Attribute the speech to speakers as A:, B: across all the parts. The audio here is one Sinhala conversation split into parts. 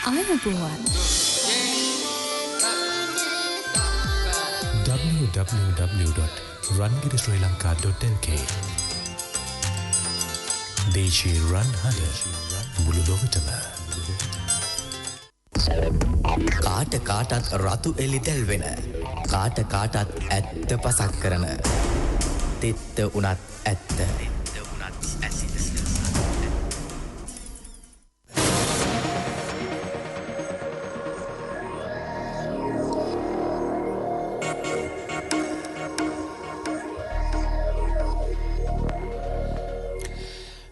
A: ආයුබෝවන්
B: www.rangirasrilanka.lk දේශීය රන් හද මුළු ලොවටම
C: කාට කාටත් රතු එලි දැල්වෙන කාට කාටත් ඇත්ත පසක් කරන තෙත්ත උනත් ඇත්ත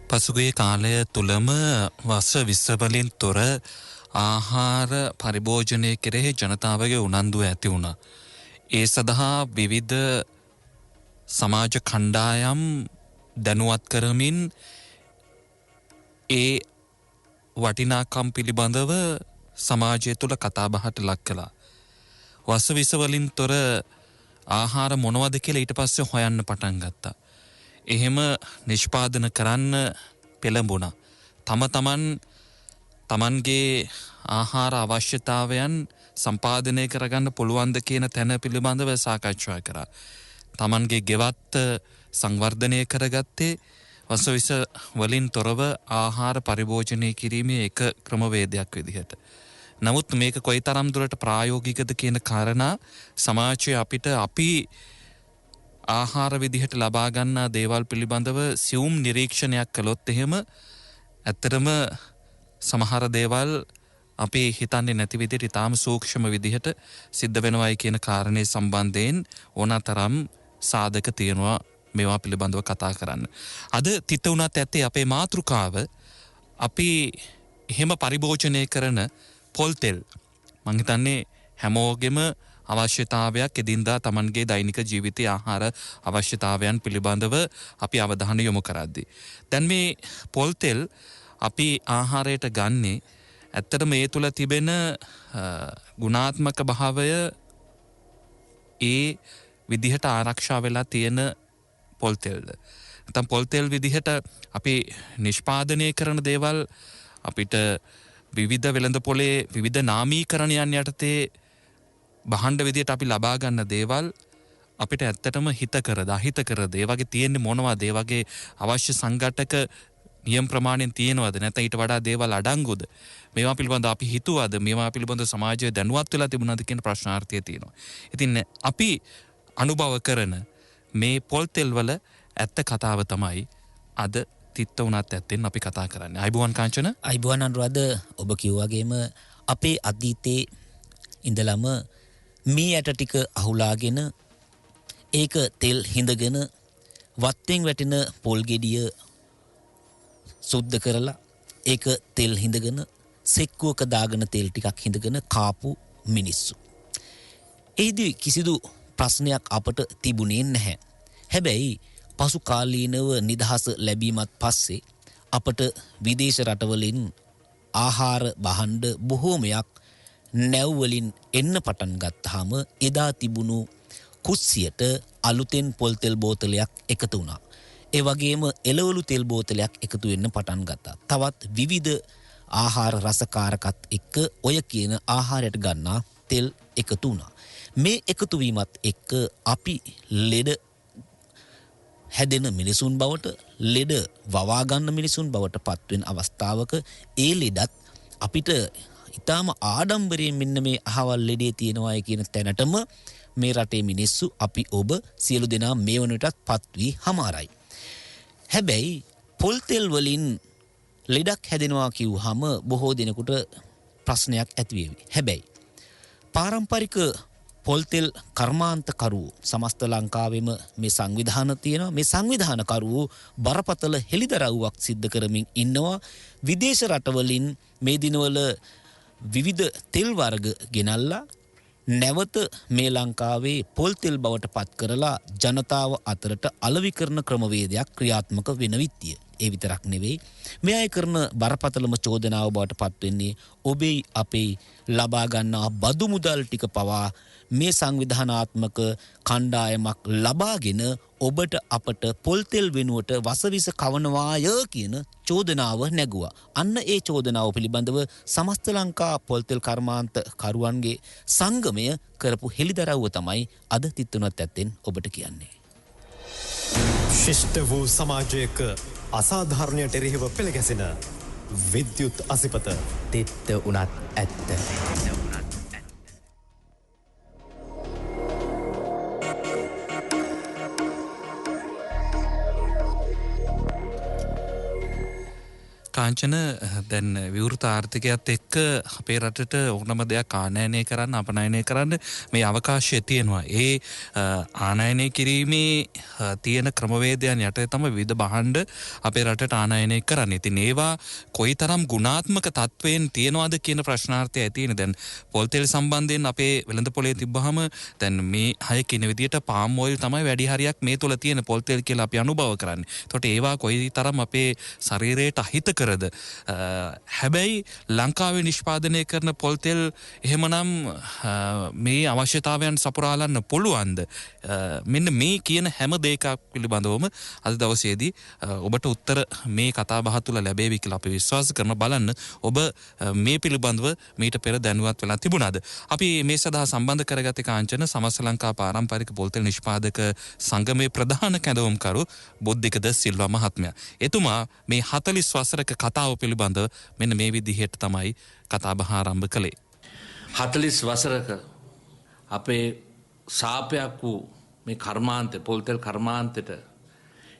D: පසුගිය කාලය තුලම වස 20 වලින් තොර ආහාර පරිභෝජනය කෙරෙහි ජනතාවගේ උනන්දුව ඇති වුණා. ඒ සඳහා විවිධ සමාජ කණ්ඩායම් දැනුවත් කරමින් ඒ වටිනාකම් පිළිබඳව සමාජය තුල කතා බහට ලක් කළා. වස 20 වලින් තොර ආහාර මොනවද කියලා ඊට පස්සේ හොයන්න පටන් ගත්තා. එහෙම නිෂ්පාදන කරන්න පෙළඹුණා. තමන්ගේ ආහාර අවශ්‍යතාවයන් සම්පාදනය කරගන්න පුළුවන්ද කියන තැන පිළිබඳව සාකච්ඡා කරා. තමන්ගේ ගෙවත්ත සංවර්ධනය කරගත්තේ වස 20 වලින් තොරව ආහාර පරිභෝජනය කිරීමේ එක ක්‍රමවේදයක් විදිහට. නමුත් මේක කොයිතරම් දුරට ප්‍රායෝගිකද කියන කාරණා සමාජයේ අපි ආහාර විදිහට ලබා ගන්නා දේවල් පිළිබඳව සියුම් නිරීක්ෂණයක් කළොත් එහෙම ඇත්තටම සමහර දේවල් අපි හිතන්නේ නැති විදිහට ඊටාම සූක්ෂම විදිහට සිද්ධ වෙනවායි කියන කාරණේ සම්බන්ධයෙන් ඕනතරම් සාධක තියෙනවා මේවා පිළිබඳව කතා කරන්න. අද තිත උනත් ඇත්තේ අපේ මාතෘකාව අපි එහෙම පරිභෝජනය කරන පොල් තෙල් මං හිතන්නේ හැමෝගෙම අවශ්‍යතාවයක් එදින්දා තමන්ගේ දෛනික ජීවිතයේ ආහාර අවශ්‍යතාවයන් පිළිබඳව අපි අවධානය යොමු කරද්දී දැන් මේ පොල් තෙල් අපි ආහාරයට ගන්නේ ඇත්තටම මේ තුල තිබෙන ගුණාත්මක භාවය ඒ විදිහට ආරක්ෂා වෙලා තියෙන පොල් තෙල්ද නැත්නම් පොල් තෙල් විදිහට අපි නිෂ්පාදනය කරන දේවල් අපිට විවිධ වෙළඳ පොලේ විවිධ නාමීකරණයන් යටතේ බහණ්ඩ විදියට අපි ලබා ගන්න දේවල් අපිට ඇත්තටම හිතකරද අහිතකරද ඒ වගේ තියෙන්නේ මොනවද ඒ වගේ අවශ්‍ය සංඝටක නියම ප්‍රමාණයෙන් තියෙනවද නැත්නම් ඊට වඩා දේවල් අඩංගුද මේවා පිළිබඳව අපි හිතුවද මේවා පිළිබඳව සමාජය දැනුවත් වෙලා තිබුණාද කියන ප්‍රශ්නාර්ථය තියෙනවා. ඉතින් අපි අනුභව කරන මේ පොල් තෙල් වල ඇත්ත කතාව තමයි අද තිත්ත උනත් ඇත්තෙන් අපි කතා කරන්නේ. අයිබුවන් කාංචන.
C: අයිබුවන් අනුරාධ ඔබ කිව්වාගේම අපේ අතීතේ ඉඳලම මේ ඇට ටික අහුලාගෙන ඒක තෙල් හිඳගෙන වත්තෙන් වැටෙන පොල් ගෙඩිය සුද්ධ කරලා ඒක තෙල් හිඳගෙන සෙක්කුවක දාගෙන තෙල් ටිකක් හිඳගෙන කාපු මිනිස්සු. ඒදී කිසිදු ප්‍රශ්නයක් අපට තිබුණේ නැහැ. හැබැයි පසු කාලීනව නිදහස ලැබීමත් පස්සේ අපට විදේශ රටවලින් ආහාර භාණ්ඩ බොහෝමයක් නැව්වලින් එන්න පටන් ගත්තාම එදා තිබුණු කුස්සියට අලුතෙන් පොල් තෙල් බෝතලයක් එකතු වුණා. ඒ වගේම එළවලු තෙල් බෝතලයක් එකතු වෙන්න පටන් ගත්තා. තවත් විවිධ ආහාර රසකාරකත් එක්ක ඔය කියන ආහාරයට ගන්නා තෙල් එකතු වුණා. මේ එකතු වීමත් එක්ක අපි ලෙඩ හැදෙන මිනිසුන් බවට ලෙඩ වවා ගන්න මිනිසුන් බවට පත්වෙන අවස්ථාවක ඒ ලෙඩත් අපිට ඉතාම ආඩම්බරයෙන් මෙන්න මේ අහවල් ලෙඩේ තියෙනවායි කියන තැනටම මේ රටේ මිනිස්සු අපි ඔබ සියලු දෙනා මේ වනටත් පත් වී හමාරයි. හැබැයි පොල් තෙල් වලින් ලෙඩක් හැදෙනවා කිව්වහම බොහෝ දෙනෙකුට ප්‍රශ්නයක් ඇති වෙවි. හැබැයි පාරම්පරික පොල් තෙල් කර්මාන්තකරුවෝ සමස්ත ලංකාවෙම මේ සංවිධාන තියෙනවා. මේ සංවිධානකරුවෝ බරපතල හෙළිදරව්වක් සිද්ධ කරමින් ඉන්නවා. විදේශ රටවලින් මේ දිනවල විවිධ තෙල් වර්ග ගෙනල්ලා නැවත මේ ලංකාවේ පොල් තෙල් බවට පත් කරලා ජනතාව අතරට අලෙවි කරන ක්‍රමවේදයක් ක්‍රියාත්මක වෙන විත්තිය. ඒ විතරක් නෙවෙයි මේ අය කරන බරපතලම චෝදනාව බවට පත් වෙන්නේ ඔබේ අපේ ලබා ගන්නා බදු මුදල් ටික පවා මේ සංවිධානාත්මක කණ්ඩායමක් ලබාගෙන ඔබට අපට පොල් තෙල් වෙනුවට වසවිස කවනවාය කියන චෝදනාව නැගුවා. අන්න ඒ චෝදනාව පිළිබඳව සමස්ත ලංකා පොල් තෙල් කර්මාන්ත කරුවන්ගේ සංගමය කරපු හෙළිදරව්ව තමයි අද 33 ඔබට කියන්නේ.
A: ශිෂ්ට වූ සමාජයක අසාධාරණයට එරෙහිව පෙළගැසෙන විද්‍යුත් අසිපත
E: තිත්ත උනත් ඇත්ත.
D: කාංචන දැන් විවෘත ආර්ථිකයත් එක්ක අපේ රටට ඕනම දෙයක් ආනයනය කරන්න අපනයනය කරන්න මේ අවකාශය තියෙනවා. ඒ ආනයනය කිරීමේ තියෙන ක්‍රමවේදයන් යටතේ තමයි විවිධ භාණ්ඩ අපේ රටට ආනයනය කරන්නේ. ඉතින් ඒවා කොයිතරම් ගුණාත්මක තත්වයෙන් තියනවාද කියන ප්‍රශ්නාර්ථය ඇතිනේ. දැන් පොල් තෙල් සම්බන්ධයෙන් අපේ වෙළඳපොලේ තිබ්බහම දැන් මේ අය කියන විදිහට පාම් ඔයිල් තමයි වැඩි හරියක් මේ තුල තියෙන පොල් තෙල් කියලා අපි අනුභව කරන්නේ. ඒකට ඒවා කොයිතරම් අපේ ශරීරයට අහිත හැබැයි ලංකාවේ නිෂ්පාදනය කරන පොල් තෙල් එහෙමනම් මේ අවශ්‍යතාවයන් සපුරාලන්න පුළුවන්ද? මෙන්න මේ කියන හැම දෙයක පිළිබඳවම අද දවසේදී ඔබට උත්තර මේ කතා බහ තුළ ලැබෙවි කියලා අපි විශ්වාස කරන බලන්න ඔබ මේ පිළිබඳව මීට පෙර දැනුවත් වෙලා තිබුණාද? අපි මේ සඳහා සම්බන්ධ කරගත්තේ කාංචන සමස්ත ලංකා පාරම්පරික පොල් තෙල් නිෂ්පාදක සංගමේ ප්‍රධාන කැඳවුම්කරු බුද්ධික ද සිල්වා මහත්මයා. එතුමා මේ 40 වසරක කතාව පිළිබඳ මෙන්න මේ විදිහට තමයි කතාබහ ආරම්භ කළේ.
F: 40 වසරක අපේ සාපයක් වූ මේ කර්මාන්තය පොල්තෙල් කර්මාන්තයට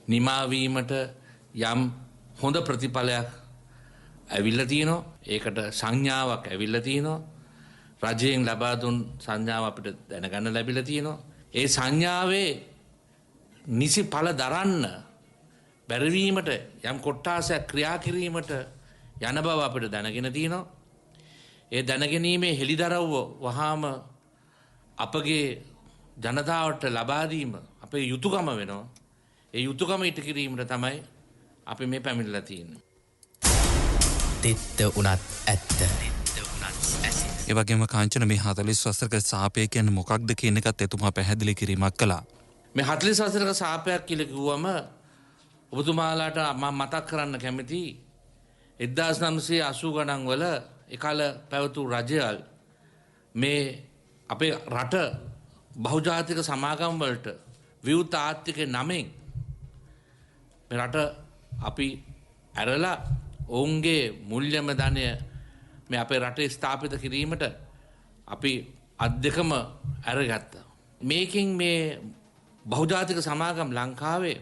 F: නිමාවීමට යම් හොඳ ප්‍රතිඵලයක් ඇවිල්ලා තියෙනවා. ඒකට සංඥාවක් ඇවිල්ලා තියෙනවා. රජයෙන් ලබා දුන් සංඥාව අපිට දැනගන්න ලැබිලා තියෙනවා. ඒ සංඥාවේ නිසි ඵල දරන්න බැරිවීමට යම් කොට්ටාසයක් ක්‍රියා කිරීමට යන බව අපිට දැනගෙන තියෙනවා. ඒ දැනගැනීමේ හෙළිදරව්ව වහාම අපගේ ජනතාවට ලබා දීම අපේ යුතුයකම වෙනවා. ඒ යුතුයකම ඉටු කිරීමට තමයි අපි මේ පැමිණලා තියෙන්නේ.
E: තිත්ත උනත් ඇත්ත.
D: ඒ වගේම කාංචන මේ 40 වසරක සාපය කියන්නේ මොකක්ද කියන එකත් එතුමා පැහැදිලි කිරීමක් කළා.
F: මේ 40 වසරක සාපයක් කියලා කිව්වම ඔබතුමාලාට මම මතක් කරන්න කැමති 1980 ගණන් වල එකල පැවතු රජයල් මේ අපේ රට බහුජාතික සමාගම් වලට විවෘත ආර්ථිකයේ නමෙන් මේ රට අපි ඇරලා ඔවුන්ගේ මුල්‍යම ධනය මේ අපේ රටේ ස්ථාපිත කිරීමට අපි අධ්‍යක්ම අරගත්තා. මේකෙන් මේ බහුජාතික සමාගම් ලංකාවේ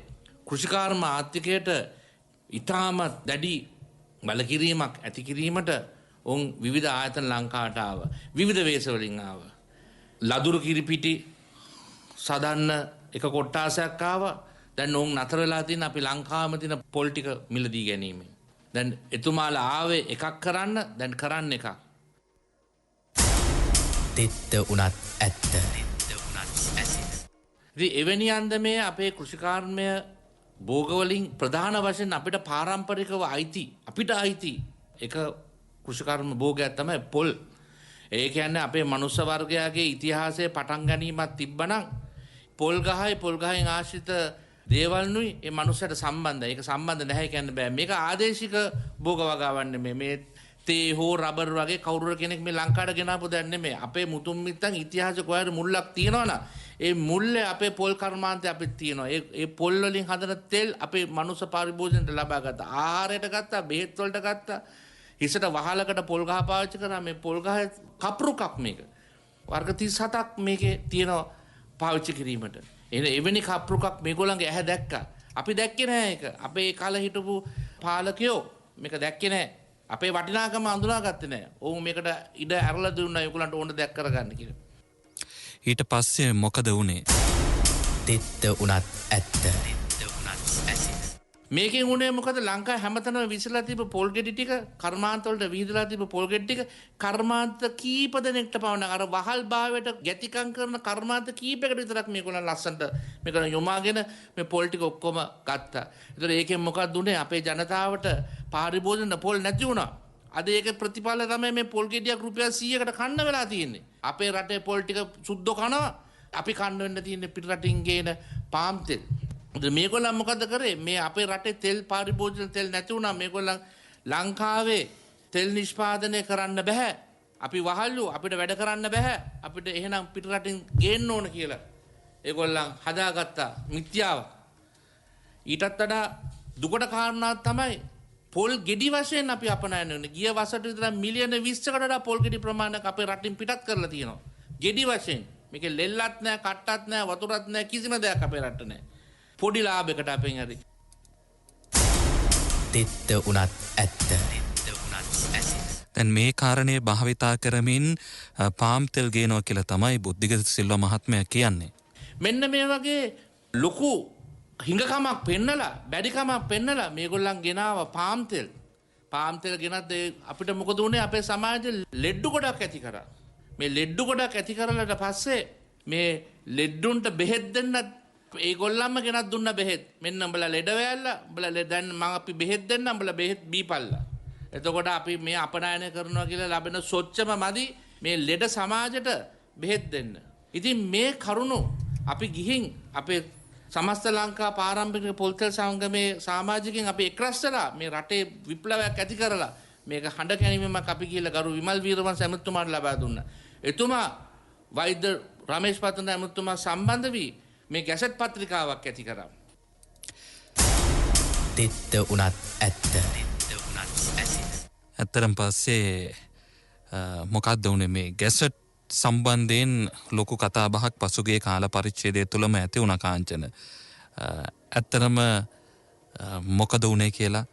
F: කෘෂිකාර්ම ආර්ථිකයට ඉතාමත් දැඩි බලකිරීමක් ඇති කිරීමට ඔවුන් විවිධ ආයතන ලංකාවට ආවා. විවිධ වේශවලින් ආවා. ලදුරු කිරිපිටි සදන්න එක කොට්ටාසයක් ආවා. දැන් ඔවුන් නතර වෙලා තියෙන අපි ලංකාවේම තියෙන පොල් ටික මිලදී ගැනීම. දැන් එතුමාලා ආවේ එකක් කරන්න දැන් කරන්න එකක්.
E: තිත්ත උනත් ඇත්ත.
F: ඉතින් එවැනි අන්දමේ අපේ කෘෂිකාර්මය භෝගවලින් ප්‍රධාන වශයෙන් අපිට පාරම්පරිකව අපිට අයිති එක කෘෂිකර්ම භෝගයක් තමයි පොල්. ඒ කියන්නේ අපේ මනුස්ස වර්ගයාගේ ඉතිහාසයේ පටන් ගැනීමක් තිබ්බනම් පොල් ගහෙන් ආශ්‍රිත දේවල්නුයි ඒ මනුස්සයට සම්බන්ධයි. ඒක සම්බන්ධ නැහැ කියන්න බෑ. මේක ආදේශික භෝග වගාවන් නෙමෙයි. මේ තේ හෝ රබර් වගේ කවුරු කෙනෙක් මේ ලංකාවට ගෙනාපු දෙයක් නෙමෙයි. අපේ මුතුන් මිත්තන් ඉතිහාස කොහේද මුල්ලක් තියෙනවනම් ඒ මුල්ලේ අපේ පොල් කර්මාන්තය අපිට තියෙනවා. ඒ පොල් වලින් හදන තෙල් අපේ මනුස්ස පරිභෝජනයට ලබා ගත්තා. ආහාරයට ගත්තා, බෙහෙත් වලට ගත්තා. හිසට වහලකට පොල් ගහ පාවිච්චි කරා. මේ පොල් ගහ කප්රුකක් මේක. වර්ග 37ක් මේකේ තියෙනවා පාවිච්චි කිරීමට. එවැනි කප්රුකක් මේගොල්ලන්ගේ ඇහැ දැක්කා. අපි දැක්කේ නෑ ඒක. අපේ කාලේ හිටපු පාලකයෝ මේක දැක්කේ නෑ. අපේ වටිනාකම අඳුනාගත්තේ නෑ. ඔවුන් මේකට ඉඩ ඇරලා දුන්නා ඒගොල්ලන්ට ඕන දෙයක් කරගන්න කියලා.
D: ඊට පස්සේ මොකද වුනේ?
E: තිත්ත උනත් ඇත්ත.
F: මේකෙන් උනේ මොකද? ලංකාවේ හැමතැනම විසලා තිබ්බ පොල් ගෙඩි ටික කර්මාන්ත වලට විහිදලා තිබ්බ පොල් ගෙඩි ටික කර්මාන්ත කීප දෙනෙක්ට පවණ අර වහල් භාවයට ගැතිකම් කරන කර්මාන්ත කීපයකට විතරක් මේගොල්ලන් ලස්සන්ට මේක යොමාගෙන මේ පොල් ටික ඔක්කොම ගත්තා. ඒතර ඒකෙන් මොකක්ද උනේ? අපේ ජනතාවට පාරිභෝජන පොල් නැති වුණා. අද ඒක ප්‍රතිඵල තමයි මේ පොල් ගෙඩියක් රුපියල් 100කට කන්න වෙලා තියෙන්නේ. අපේ රටේ පොල් ටික සුද්ධ කනවා. අපි කන්න වෙන්න තියෙන්නේ පිට රටින් ගේන පාම් තෙල්. මේගොල්ලන් මොකද කරේ? මේ අපේ රටේ තෙල් පරිභෝජන තෙල් නැති වුණා. මේගොල්ලන් ලංකාවේ තෙල් නිෂ්පාදනය කරන්න බෑ. අපි වහල්ලු අපිට වැඩ කරන්න බෑ. අපිට එහෙනම් පිට රටින් ගේන්න ඕන කියලා. ඒගොල්ලන් හදාගත්තා මිත්‍යාවක්. ඊටත් වඩා දුකට කාරණා තමයි පොල් ගෙඩි වශයෙන් අපි අපනයන වෙන. ගිය වසරට විතර මිලියන 20කට වඩා පොල් ගෙඩි ප්‍රමාණයක් අපේ රටින් පිටත් කරලා තියෙනවා. ගෙඩි වශයෙන්. මේකේ ලෙල්ලත් නැහැ, කට්ටත් නැහැ, වතුරත් නැහැ, කිසිම දෙයක් අපේ රටේ නැහැ. පොඩි ලාභයකට අපෙන් හරි.
E: තිත්ත උනත් ඇත්ත.
D: දැන් මේ කාරණය භාවිතා කරමින් පාම් තෙල් ගේනවා කියලා තමයි බුද්ධිගත සිල්වා මහත්මයා කියන්නේ.
F: මෙන්න මේ වගේ ලොකු හිඟකමක් පෙන්නලා බැඩිකමක් පෙන්නලා මේගොල්ලන් ගෙනාව පාම් තෙල්. පාම් තෙල් ගෙනත් අපිට මොකද වුනේ? අපේ සමාජයේ ලෙඩ්ඩු ගොඩක් ඇති කරා. මේ ලෙඩ්ඩු ගොඩක් ඇති කරලාට පස්සේ මේ ලෙඩ්ඩුන්ට බෙහෙත් දෙන්න ඒගොල්ලන්ම ගෙනත් දුන්න බෙහෙත්. මෙන්න උඹලා ලෙඩ වෙයල්ලා උඹලා දැන් මම අපි බෙහෙත් දෙන්න උඹලා බෙහෙත් බීපල්ලා. එතකොට අපි මේ අපනයනය කරනවා කියලා ලැබෙන සොච්චම මදි මේ ලෙඩ සමාජයට බෙහෙත් දෙන්න. ඉතින් මේ කරුණු අපි ගිහින් අපේ සමස්ත ලංකා පාරම්පරික පොල්තෙල් සංගමේ සමාජිකයන් අපි එක්රැස්ලා මේ රටේ විප්ලවයක් ඇති කරලා මේක හඬ කැණීමක් අපි කියලා ගරු විමල් වීරවංශ ඇමතුමාට ලබා දුන්නා. එතුමා වෛද්‍ය රමේෂ් පතන ඇමතුමා සම්බන්ධ වී මේ ගැසට් පත්‍රිකාවක් ඇති කරා.
E: තිත්ත උනත් ඇත්ත.
D: ඇත්තරම් පස්සේ මොකක්ද වුණේ මේ ගැසට් සම්බන්ධයෙන් ලොකු කතා බහක් පසුගිය කාල පරිච්ඡේදය තුළම ඇති වුණ කාංචන. ඇත්තරම මොකද වුණේ කියලා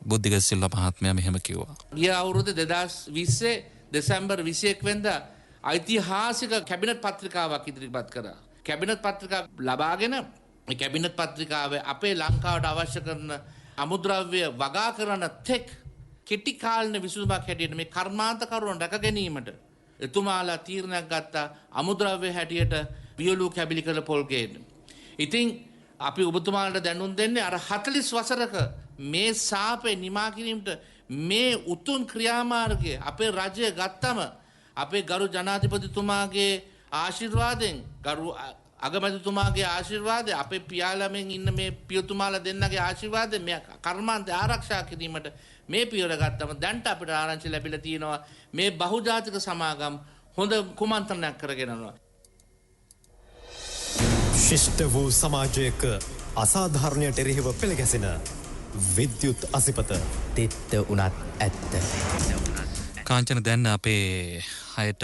D: බුද්ධිගත සිල්වා මහත්මයා මෙහෙම කිව්වා.
F: ගිය අවුරුදු 2020 දෙසැම්බර් 21 වෙනිදා ඓතිහාසික කැබිනට් පත්‍රිකාවක් ඉදිරිපත් කරා. කැබිනට් පත්‍රිකාව ලබාගෙන මේ කැබිනට් පත්‍රිකාවේ අපේ ලංකාවට අවශ්‍ය කරන අමුද්‍රව්‍ය වගා කරන තෙක් කෙටි කාලින විසඳුමක් හැටියට මේ කර්මාන්තකරුවන් රැක ගැනීමට එතුමාලා තීරණයක් ගත්තා අමුද්‍රව්‍ය හැටියට වියලු කැබිලි කළ පොල් ගේන්න. ඉතින් අපි ඔබතුමාලට දැනුම් දෙන්නේ අර 40 වසරක මේ සාපේ නිමා කිරීමට මේ උතුම් ක්‍රියාමාර්ගය අපේ රජය ගත්තම අපේ ගරු ජනාධිපතිතුමාගේ ආශිර්වාදයෙන් ගරු අගමැතිතුමාගේ ආශිර්වාදය අපේ පියාලමෙන් ඉන්න මේ පියතුමාලා දෙන්නගේ ආශිර්වාදයෙන් මේ කර්මාන්තය ආරක්ෂා කිරීමට මේ පියවර ගත්තම දැන්ට අපිට ආරංචි ලැබිලා තියෙනවා මේ බහුජාතික සමාගම් හොඳ කුමන්ත්‍රණයක් කරගෙන යනවා.
A: ශිෂ්ට වූ සමාජයක අසාධාරණයට එරෙහිව පෙළගැසෙන විද්‍යුත් අසිපත.
E: තිත්ත උනත් ඇත්ත.
D: කාංචන දැන් අපේ හයට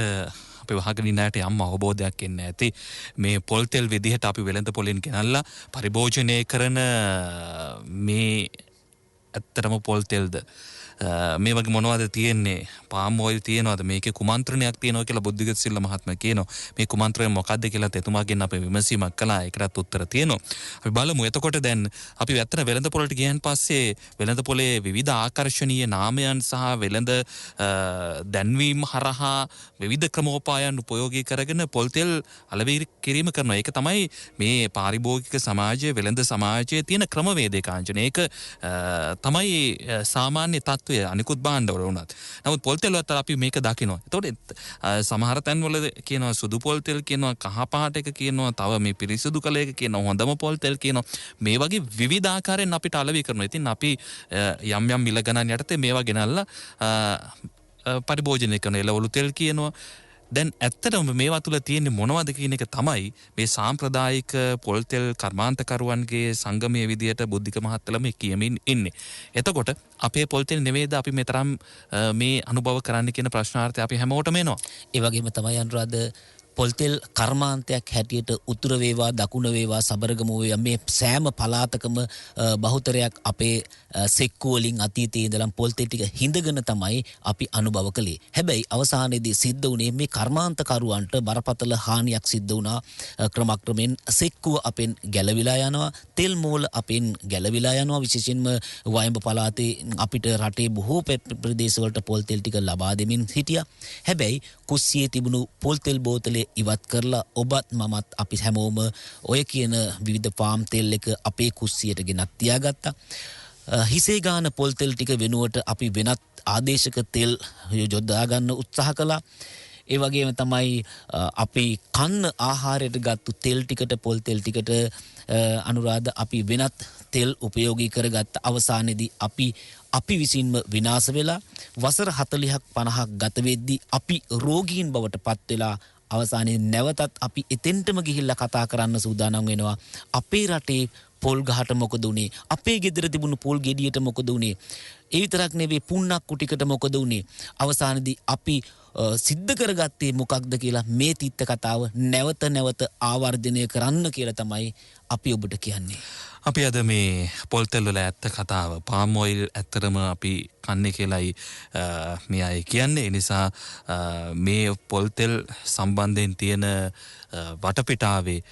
D: අපි වහගෙන ඉන්න අයට යම් අවබෝධයක් එන්න ඇති මේ පොල් තෙල් විදිහට අපි වෙළඳ පොලෙන් ගෙනල්ලා පරිභෝජනය කරන මේ ඇත්තටම පොල් තෙල්ද මේ වගේ මොනවද තියෙන්නේ පාම් ඔයිල් තියෙනවද මේකේ කුමන්ත්‍රණයක් තියෙනවා කියලා බුද්ධිගත සිල්වා මහත්මයා කියනවා. මේ කුමන්ත්‍රණය මොකක්ද කියලා එතුමාගෙන් අපි විමසීමක් කළා. ඒකටත් උත්තර තියෙනවා. අපි බලමු. එතකොට දැන් අපි ඇත්තට වෙළඳ පොලට ගියන් පස්සේ වෙළඳ පොලේ විවිධ ආකර්ශනීය නාමයන් සහ වෙළඳ දැන්වීම් හරහා විවිධ ක්‍රමෝපායන් උපයෝගී කරගෙන පොල් තෙල් අලෙවි කිරීම කරනවා. ඒක තමයි මේ පාරිභෝගික සමාජයේ වෙළඳ සමාජයේ තියෙන ක්‍රමවේදේ කාංචන. ඒක තමයි සාමාන්‍ය තත්ත්වය අනිකුත් භාණ්ඩවල වුණත්. නමුත් පොල් තෙල් වලට අපි මේක දකිනවා. එතකොට සමහර තැන්වල කියනවා සුදු පොල් තෙල් කියනවා, කහ පාට එක කියනවා, තව මේ පිරිසිදු කළ එක කියනවා, හොඳම පොල් තෙල් කියනවා. මේ වගේ විවිධ ආකාරයෙන් අපිට අලෙවි කරනවා. ඉතින් අපි යම් යම් මිල ගණන් යටතේ මේවා ගෙනල්ලා පරිභෝජනය කරන එළවලු තෙල් කියනවා. දැන් ඇත්තටම මේවා තුළ තියෙන්නේ මොනවද කියන එක තමයි මේ සාම්ප්‍රදායික පොල් තෙල් කර්මාන්තකරුවන්ගේ සංගමයේ විදියට බුද්ධික මහත්තයලා මේ කියමින් ඉන්නේ. එතකොට අපේ පොල් තෙල් නෙවෙයිද අපි මෙතරම් මේ අනුභව කරන්න කියන ප්‍රශ්නාර්ථය අපි හැමෝටම එනවා.
C: ඒ වගේම තමයි අනුරාධ පොල්තෙල් කර්මාන්තයක් හැටියට උතුර වේවා දකුණ වේවා සබරගම වේවා මේ සෑම පළාතකම බහුතරයක් අපේ සෙක්කු වලින් අතීතයේ ඉඳලා පොල්තෙල් ටික හිඳගෙන තමයි අපි අනුභව කළේ. හැබැයි අවසානයේදී සිද්ධ වුණේ මේ කර්මාන්තකරුවන්ට බරපතල හානියක් සිද්ධ වුණා. ක්‍රමක්‍රමෙන් සෙක්කුව අපෙන් ගැලවිලා යනවා. තෙල් මෝල අපෙන් ගැලවිලා යනවා. විශේෂයෙන්ම වයඹ පළාතේ අපිට රටේ බොහෝ ප්‍රදේශවලට පොල්තෙල් ටික ලබා දෙමින් හිටියා. හැබැයි කුස්සියේ තිබුණු පොල්තෙල් බෝතලේ ඉවත් කරලා ඔබත් මමත් අපි හැමෝම ඔය කියන විවිධ පාම් තෙල් එක අපේ කුස්සියට ගෙනත් තියාගත්තා. හිසේ ගාන පොල් තෙල් ටික වෙනුවට අපි වෙනත් ආදේශක තෙල් යොදා ගන්න උත්සාහ කළා. ඒ වගේම තමයි අපි කන්න ආහාරයට ගත්තු තෙල් ටිකට පොල් තෙල් ටිකට අනුරාධ අපි වෙනත් තෙල් උපයෝගී කරගත්ත අවසානයේදී අපි විසින්ම විනාශ වෙලා වසර 40ක් 50ක් ගත වෙද්දී අපි රෝගීන් බවට පත් වෙලා අවසානයේ නැවතත් අපි එතෙන්ටම ගිහිල්ලා කතා කරන්න සූදානම් වෙනවා අපේ රටේ පොල් ගහට මොකද උනේ අපේ ගෙදර තිබුණු පොල් ගෙඩියට මොකද උනේ ඒ විතරක් නෙවෙයි පුන්නක් කුටිකට මොකද උනේ අවසානයේදී අපි සිද්ධ කරගත්තේ මොකක්ද කියලා මේ තිත්ත කතාව නැවත නැවත ආවර්ජනය කරන්න කියලා තමයි අපි ඔබට කියන්නේ.
D: අපි අද මේ පොල් තෙල් වල ඇත්ත කතාව පාම් ඔයිල් ඇත්තරම අපි කන්නේ කියලායි මේ අය කියන්නේ. ඒ නිසා මේ පොල් තෙල් සම්බන්ධයෙන් තියෙන වටපිටාවේ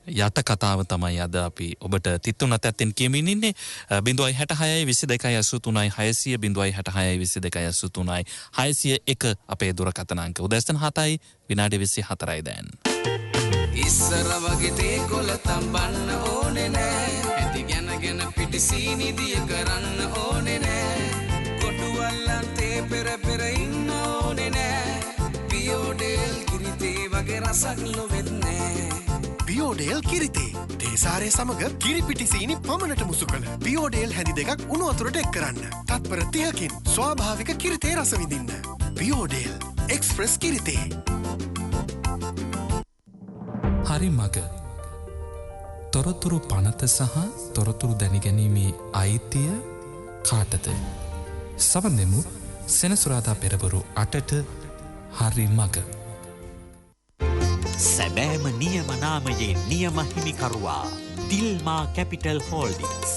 D: යට කතාව තමයි අද අපි ඔබට තිත්තුනත් ඇත්තෙන් කියමින් ඉන්නේ 066 22 600 601 අපේ දුරකථන අංක උදැසන 7යි විනාඩි 24යි දැන්.
G: ඉස්සර වගේ තේ කොළ තඹන්න ඕනේ නෑ ඇති ගැනගෙන පිටිසීනි දිය කරන්න ඕනේ නෑ කොටුවල්ලන් තේ පෙර ඉන්න ඕනේ නෑ පියෝඩේල් කිරිතේ වගේ රසක් නොවෙත් නෑ
H: පියෝඩේල් කිරිතේ තේසාරය සමග කිරිපිටිසීනි පමණට මුසු කළ පියෝඩේල් හැඳි දෙකක් උණු වතුරට එක් කරන්න තත්පර 30කින් ස්වාභාවික කිරිතේ රස විඳින්න පියෝඩේල් එක්ස්ප්‍රස් කිරිතේ
B: හරි මග තොරතුරු පනත සහ තොරතුරු දැනිගැනීමේ අයිතිය කාටද සවන්නෙමු සෙනසුරාදා පෙරවරු 8ට හරි මග
I: සැබෑම නියම නාමයේ නියම හිමිකරුවා දිල්මා කැපිටල් හෝල්ඩින්ස්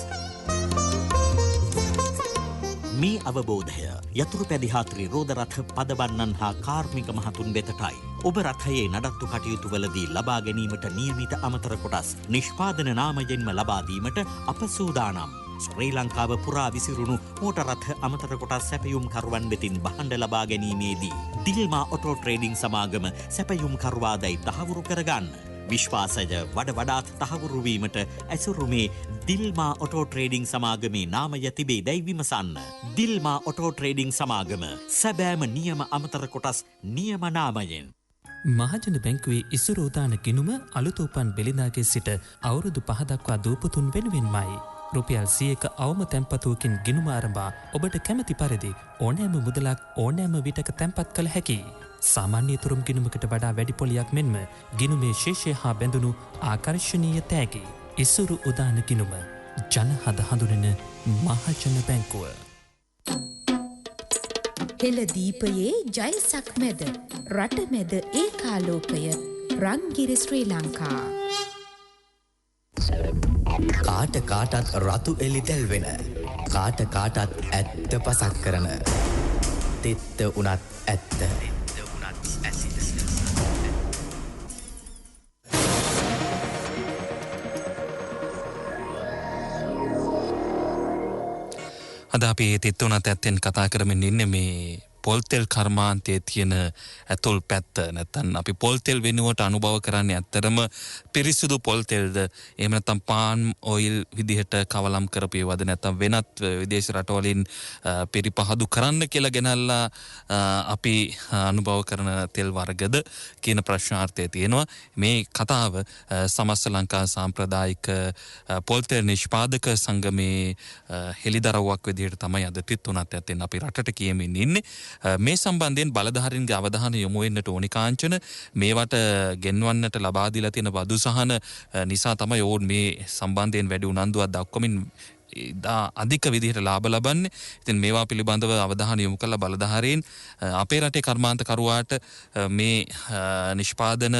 I: මේ අවබෝධය යතුරු පැදිහාත්‍රි රෝදරථ පදවන්නන් හා කාර්මික මහතුන් වෙතටයි. ඔබ රථයේ නඩත්තු කටයුතුවලදී ලබා ගැනීමට නියමිත අමතර කොටස් නිෂ්පාදන නාමයෙන්ම ලබා දීමට අප සූදානම්. ශ්‍රී ලංකාව පුරා විසිරුණු මෝටර් රථ අමතර කොටස් සැපයුම් කරුවන් වෙතින් බහඬ ලබා ගැනීමේදී දිල්මා ඔටෝ ට්‍රේඩිං සමාගම සැපයුම් කරුවාදයි තහවුරු කරගන්න. විශ්වාසය වඩාත් තහවුරු වීමට ඇසුරුමේ දිල්මා ඔටෝ ට්‍රේඩිං සමාගමේ නාමය තිබේ දැයි විමසන්න. දිල්මා ඔටෝ ට්‍රේඩිං සමාගම සැබෑම නියම අමතර කොටස් නියම නාමයෙන්.
B: මහජන බැංකුවේ ඉසුරු උදාන ගිණුම අලුත උපන් බෙලිදාගේ සිට අවුරුදු 5 දක්වා දූපතුන් වෙනුවෙන්මයි. රුපියල් 100ක අවම තැන්පතුවකින් ගිණුම ආරම්භා ඔබට කැමති පරිදි ඕනෑම මුදලක් ඕනෑම විටක තැන්පත් කළ හැකියි. සාමාන්‍ය තුරුම් ගිණුමකට වඩා වැඩි පොලියක් මෙන්ම ගිණුමේ ශේෂය හා බැඳුණු ආකර්ශනීය තෑගි. ඉසුරු උදාන ගිණුම ජනහද හඳුනන මහජන බැංකුව.
J: හෙළ දීපයේ ජයසක් මැද රට මැද ඒකාලෝකය රංගිරි ශ්‍රී ලංකා.
E: කාට කාටත් රතු එලි තැල්වෙන කාට කාටත් ඇත්ත පසක් කරන තෙත්ත උනත් ඇත්ත.
D: අද අපි තිත්තුනත් ඇත්තෙන් කතා කරමින් ඉන්නේ මේ පොල්තෙල් කර්මාන්තයේ තියෙන ඇතුල් පැත්ත. නැත්නම් අපි පොල්තෙල් වෙනුවට අනුභව කරන්නේ ඇත්තරම පිරිසිදු පොල්තෙල්ද එහෙම නැත්නම් පාම් ඔයිල් විදිහට කවලම් කරපු ඒවාද නැත්නම් වෙනත් විදේශ රටවලින් පිරිපහදු කරන්න කියලා ගෙනල්ලා අපි අනුභව කරන තෙල් වර්ගද කියන ප්‍රශ්නාර්ථය තියෙනවා. මේ කතාව සමස්ත ලංකා සාම්ප්‍රදායික පොල්තෙල් නිෂ්පාදක සංගමේ හෙළිදරව්වක් විදිහට තමයි අද තිත්තුනත් ඇත්තෙන් අපි රටට කියමින් ඉන්නේ. මේ සම්බන්ධයෙන් බලධාරීන්ගේ අවධානය යොමු වෙන්නට ඕනි කාංචන. මේවට ගෙන්වන්නට ලබා දීලා තියෙන බදු සහන නිසා තමයි ඕන් මේ සම්බන්ධයෙන් වැඩි උනන්දුවක් දක්වමින් අධික විදිහට ලාභ ලබන්නේ. ඉතින් මේවා පිළිබඳව අවධානය යොමු කළ බලධාරීන් අපේ රටේ කර්මාන්තකරුවාට මේ නිෂ්පාදන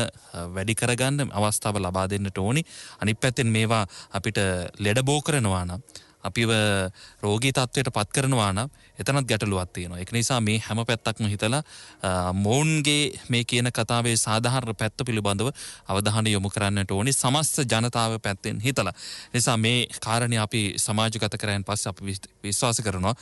D: වැඩි කරගන්න අවස්ථාව ලබා දෙන්නට ඕනි. අනිත් පැත්තෙන් මේවා අපිට ලෙඩ බෝ කරනවා නම් අපිව රෝගී තත්ත්වයට පත් කරනවා නම් එතනත් ගැටලුවක් තියෙනවා. ඒක නිසා මේ හැම පැත්තක්ම හිතලා මොවුන්ගේ මේ කියන කතාවේ සාධාරණ පැත්ත පිළිබඳව අවධානය යොමු කරන්නට ඕනේ සමස්ත ජනතාව පැත්තෙන් හිතලා. නිසා මේ කාරණේ අපි සමාජගත කරගෙන පස්සේ අපි විශ්වාස කරනවා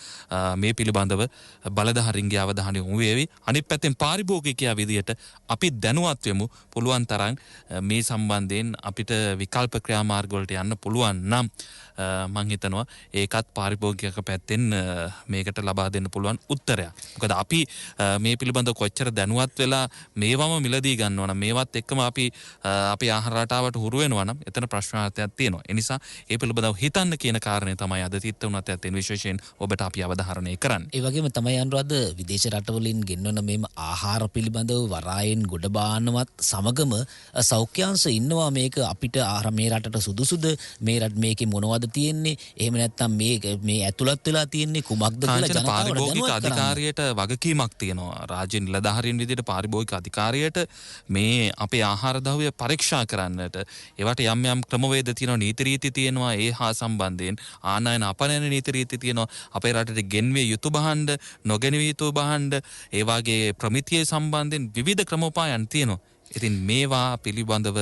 D: මේ පිළිබඳව බලධාරීන්ගේ අවධානය යොමු වේවි. අනිත් පැත්තෙන් පාරිභෝගිකයා විදියට අපි දැනුවත් වෙමු. පුළුවන් තරම් මේ සම්බන්ධයෙන් අපිට විකල්ප ක්‍රියාමාර්ග වලට යන්න පුළුවන් නම් මම හිතනවා ඒකත් පාරිභෝගික පැත්තෙන් මේකට ලබා දෙන්න පුළුවන් උත්තරයක්. මොකද අපි මේ පිළිබඳව කොච්චර දැනුවත් වෙලා මේවම මිලදී ගන්නවා නම් මේවත් එක්කම අපි අපේ ආහාර රටාවට හුරු වෙනවා නම් එතන ප්‍රශ්නාර්ථයක් තියෙනවා. ඒ නිසා ඒ පිළිබඳව හිතන්න කියන කාරණේ තමයි අද තිත්ත උනත් ඇත්තෙන් විශේෂයෙන් ඔබට අපි අවධාරණය කරන්නේ.
C: ඒ වගේම තමයි අනුරාධ විදේශ රටවලින් ගෙන්වන මේම ආහාර පිළිබඳව වරායෙන් ගොඩ බානවත් සමගම සෞඛ්‍යාංශ ඉන්නවා මේක අපිට ආහාර මේ රටට සුදුසුද මේ රට මේකේ මොනවද තියෙන්නේ එහෙම නැත්නම් මේ ඇතුළත් වෙලා තියෙන්නේ කුමක්ද කියලා ජනතාවට
D: පාරිභෝගික අධිකාරියට වගකීමක් තියෙනවා. රාජ්‍ය නිලධාරීන් විදිහට පාරිභෝගික අධිකාරියට මේ අපේ ආහාර ද්‍රව්‍ය පරීක්ෂා කරන්නට ඒවට යම් යම් ක්‍රමවේද තියෙනවා නීති රීති තියෙනවා ඒ හා සම්බන්ධයෙන් ආනයන අපනයන නීති රීති තියෙනවා අපේ රටට ගෙන්විය යුතු භාණ්ඩ නොගෙනවිය යුතු භාණ්ඩ ඒ වගේ ප්‍රමිතිය සම්බන්ධයෙන් විවිධ ක්‍රමෝපායන් තියෙනවා. ඉතින් මේවා පිළිබඳව